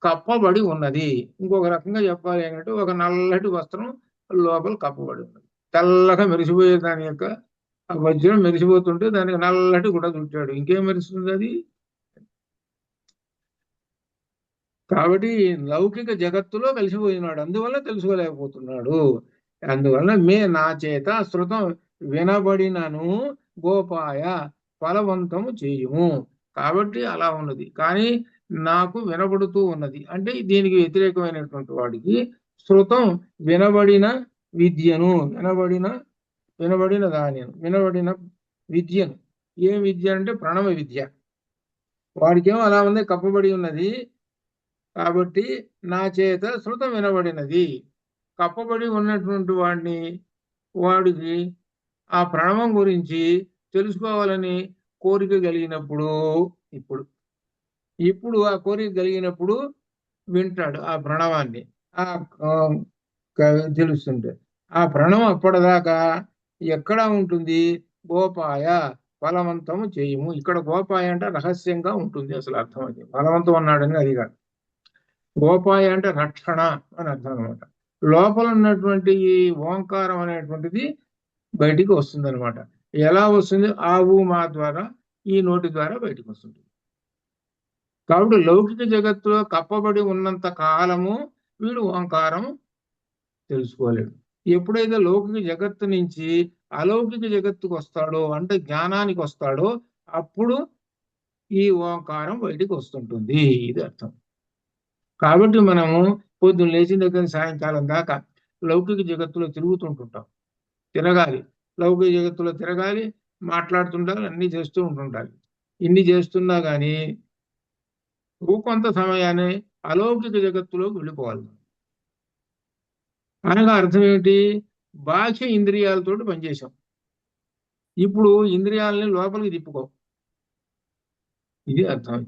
కప్పబడి ఉన్నది. ఇంకొక రకంగా చెప్పాలి ఏంటంటే, ఒక నల్లటి వస్త్రం లోపల కప్పబడి ఉన్నది. తెల్లగా మెరిసిపోయే దాని యొక్క ఆ వజ్రం మెరిసిపోతుంటే దానికి నల్లటి గుడ్డ చుట్టాడు, ఇంకేం మెరుస్తుంది అది? కాబట్టి లౌకిక జగత్తులో కలిసిపోయినాడు, అందువల్ల తెలుసుకోలేకపోతున్నాడు. అందువల్ల నా చేత శృతం వినబడినను గోపాయ ఫలవంతము చేయుము. కాబట్టి అలా ఉన్నది. కానీ నాకు వినబడుతూ ఉన్నది అంటే దీనికి వ్యతిరేకమైనటువంటి వాడికి శృతం వినబడిన విద్యను, వినబడిన దానిను, వినబడిన విద్యను. ఏ విద్య అంటే ప్రణవ విద్య. వాడికేమో అలా ఉంది, కప్పబడి ఉన్నది. కాబట్టి నా చేత శృతం వినబడినది. కప్పబడి ఉన్నటువంటి వాడికి ఆ ప్రణవం గురించి తెలుసుకోవాలని కోరిక కలిగినప్పుడు, ఇప్పుడు ఇప్పుడు ఆ కోరిక కలిగినప్పుడు వింటాడు ఆ ప్రణవాన్ని. ఆ తెలుస్తుంటే ఆ ప్రణవం అప్పటిదాకా ఎక్కడ ఉంటుంది? గోపాయ ఫలవంతము చేయము. ఇక్కడ గోపాయ అంటే రహస్యంగా ఉంటుంది, అసలు అర్థం అది. ఫలవంతం అన్నాడని అది కాదు. గోపాయ అంటే రక్షణ అని అర్థం అనమాట. లోపల ఉన్నటువంటి ఈ ఓంకారం అనేటువంటిది బయటికి వస్తుంది అనమాట. ఎలా వస్తుంది? ఆవు మా ద్వారా, ఈ నోటి ద్వారా బయటికి వస్తుంది. కాబట్టి లౌకిక జగత్తులో కప్పబడి ఉన్నంత కాలము వీడు ఓంకారం తెలుసుకోలేడు. ఎప్పుడైతే లౌకిక జగత్తు నుంచి అలౌకిక జగత్తుకు వస్తాడో, అంటే జ్ఞానానికి వస్తాడో, అప్పుడు ఈ ఓంకారం బయటికి వస్తుంటుంది. ఇది అర్థం. కాబట్టి మనము పొద్దున్న లేచిన దగ్గర సాయంకాలం దాకా లౌకిక జగత్తులో తిరుగుతుంటుంటాం. తిరగాలి, లౌకిక జగత్తులో తిరగాలి, మాట్లాడుతుండాలి, అన్ని చేస్తూ ఉంటుండాలి. ఇన్ని చేస్తున్నా కానీ కొంత సమయాన్ని అలౌకిక జగత్తులోకి వెళ్ళిపోవాలి. అనగా అర్థం ఏమిటి? బాహ్య ఇంద్రియాలతో పనిచేసాం, ఇప్పుడు ఇంద్రియాలని లోపలికి తిప్పుకో, ఇది అర్థం.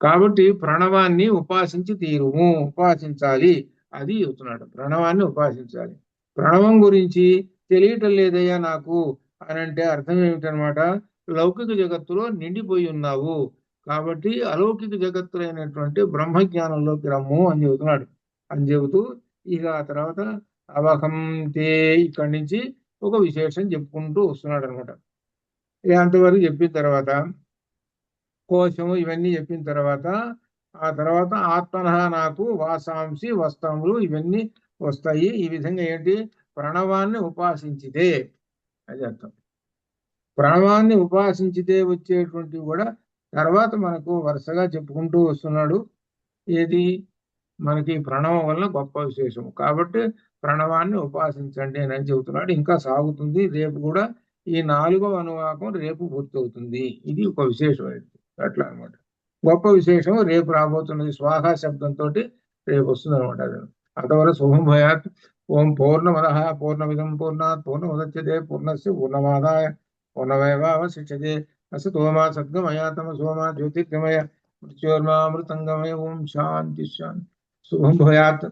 కాబట్టి ప్రణవాన్ని ఉపాసించి తీరుము, ఉపాసించాలి, అది చెబుతున్నాడు. ప్రణవాన్ని ఉపాసించాలి. ప్రణవం గురించి తెలియటం లేదయ్యా నాకు అని అంటే అర్థం ఏమిటనమాట? లౌకిక జగత్తులో నిండిపోయి ఉన్నావు, కాబట్టి అలౌకిక జగత్తులైనటువంటి బ్రహ్మజ్ఞానంలోకి రమ్ము అని చెబుతున్నాడు. అని చెబుతూ ఇక ఆ తర్వాత అవహం తే ఇక్కడి నుంచి ఒక విశేషం చెప్పుకుంటూ వస్తున్నాడు అనమాట. అంతవరకు చెప్పిన తర్వాత కోశము ఇవన్నీ చెప్పిన తర్వాత, ఆ తర్వాత ఆత్మన నాకు వాసాంసి వస్త్రములు ఇవన్నీ వస్తాయి. ఈ విధంగా ఏంటి? ప్రణవాన్ని ఉపాసించితే, అది అర్థం. ప్రణవాన్ని ఉపాసించితే వచ్చేటువంటి కూడా తర్వాత మనకు వరుసగా చెప్పుకుంటూ వస్తున్నాడు. ఏది? మనకి ప్రణవం వల్ల గొప్ప విశేషము. కాబట్టి ప్రణవాన్ని ఉపాసించండి అని చెబుతున్నాడు. ఇంకా సాగుతుంది రేపు కూడా. ఈ 4వ అనువాకం రేపు పూర్తవుతుంది. ఇది ఒక విశేషమైనది అట్లా అనమాట. గొప్ప విశేషం రేపు రాబోతున్నది. స్వాహ శబ్దంతో రేపు వస్తుంది అనమాట. అంతవరకు శుభం భయాత్. ఓం పూర్ణమద పూర్ణమిదం పూర్ణాత్ పూర్ణముదచ్యతే పూర్ణస్య పూర్ణమాదాయ పూర్ణమేవావశిష్యతే. అసతో మా సద్గమయ తమసో మా జ్యోతిర్గమయ మృత్యోర్మామృతంగమయ. ఓం శాంతి శాంతి. శుభం భూయాత్.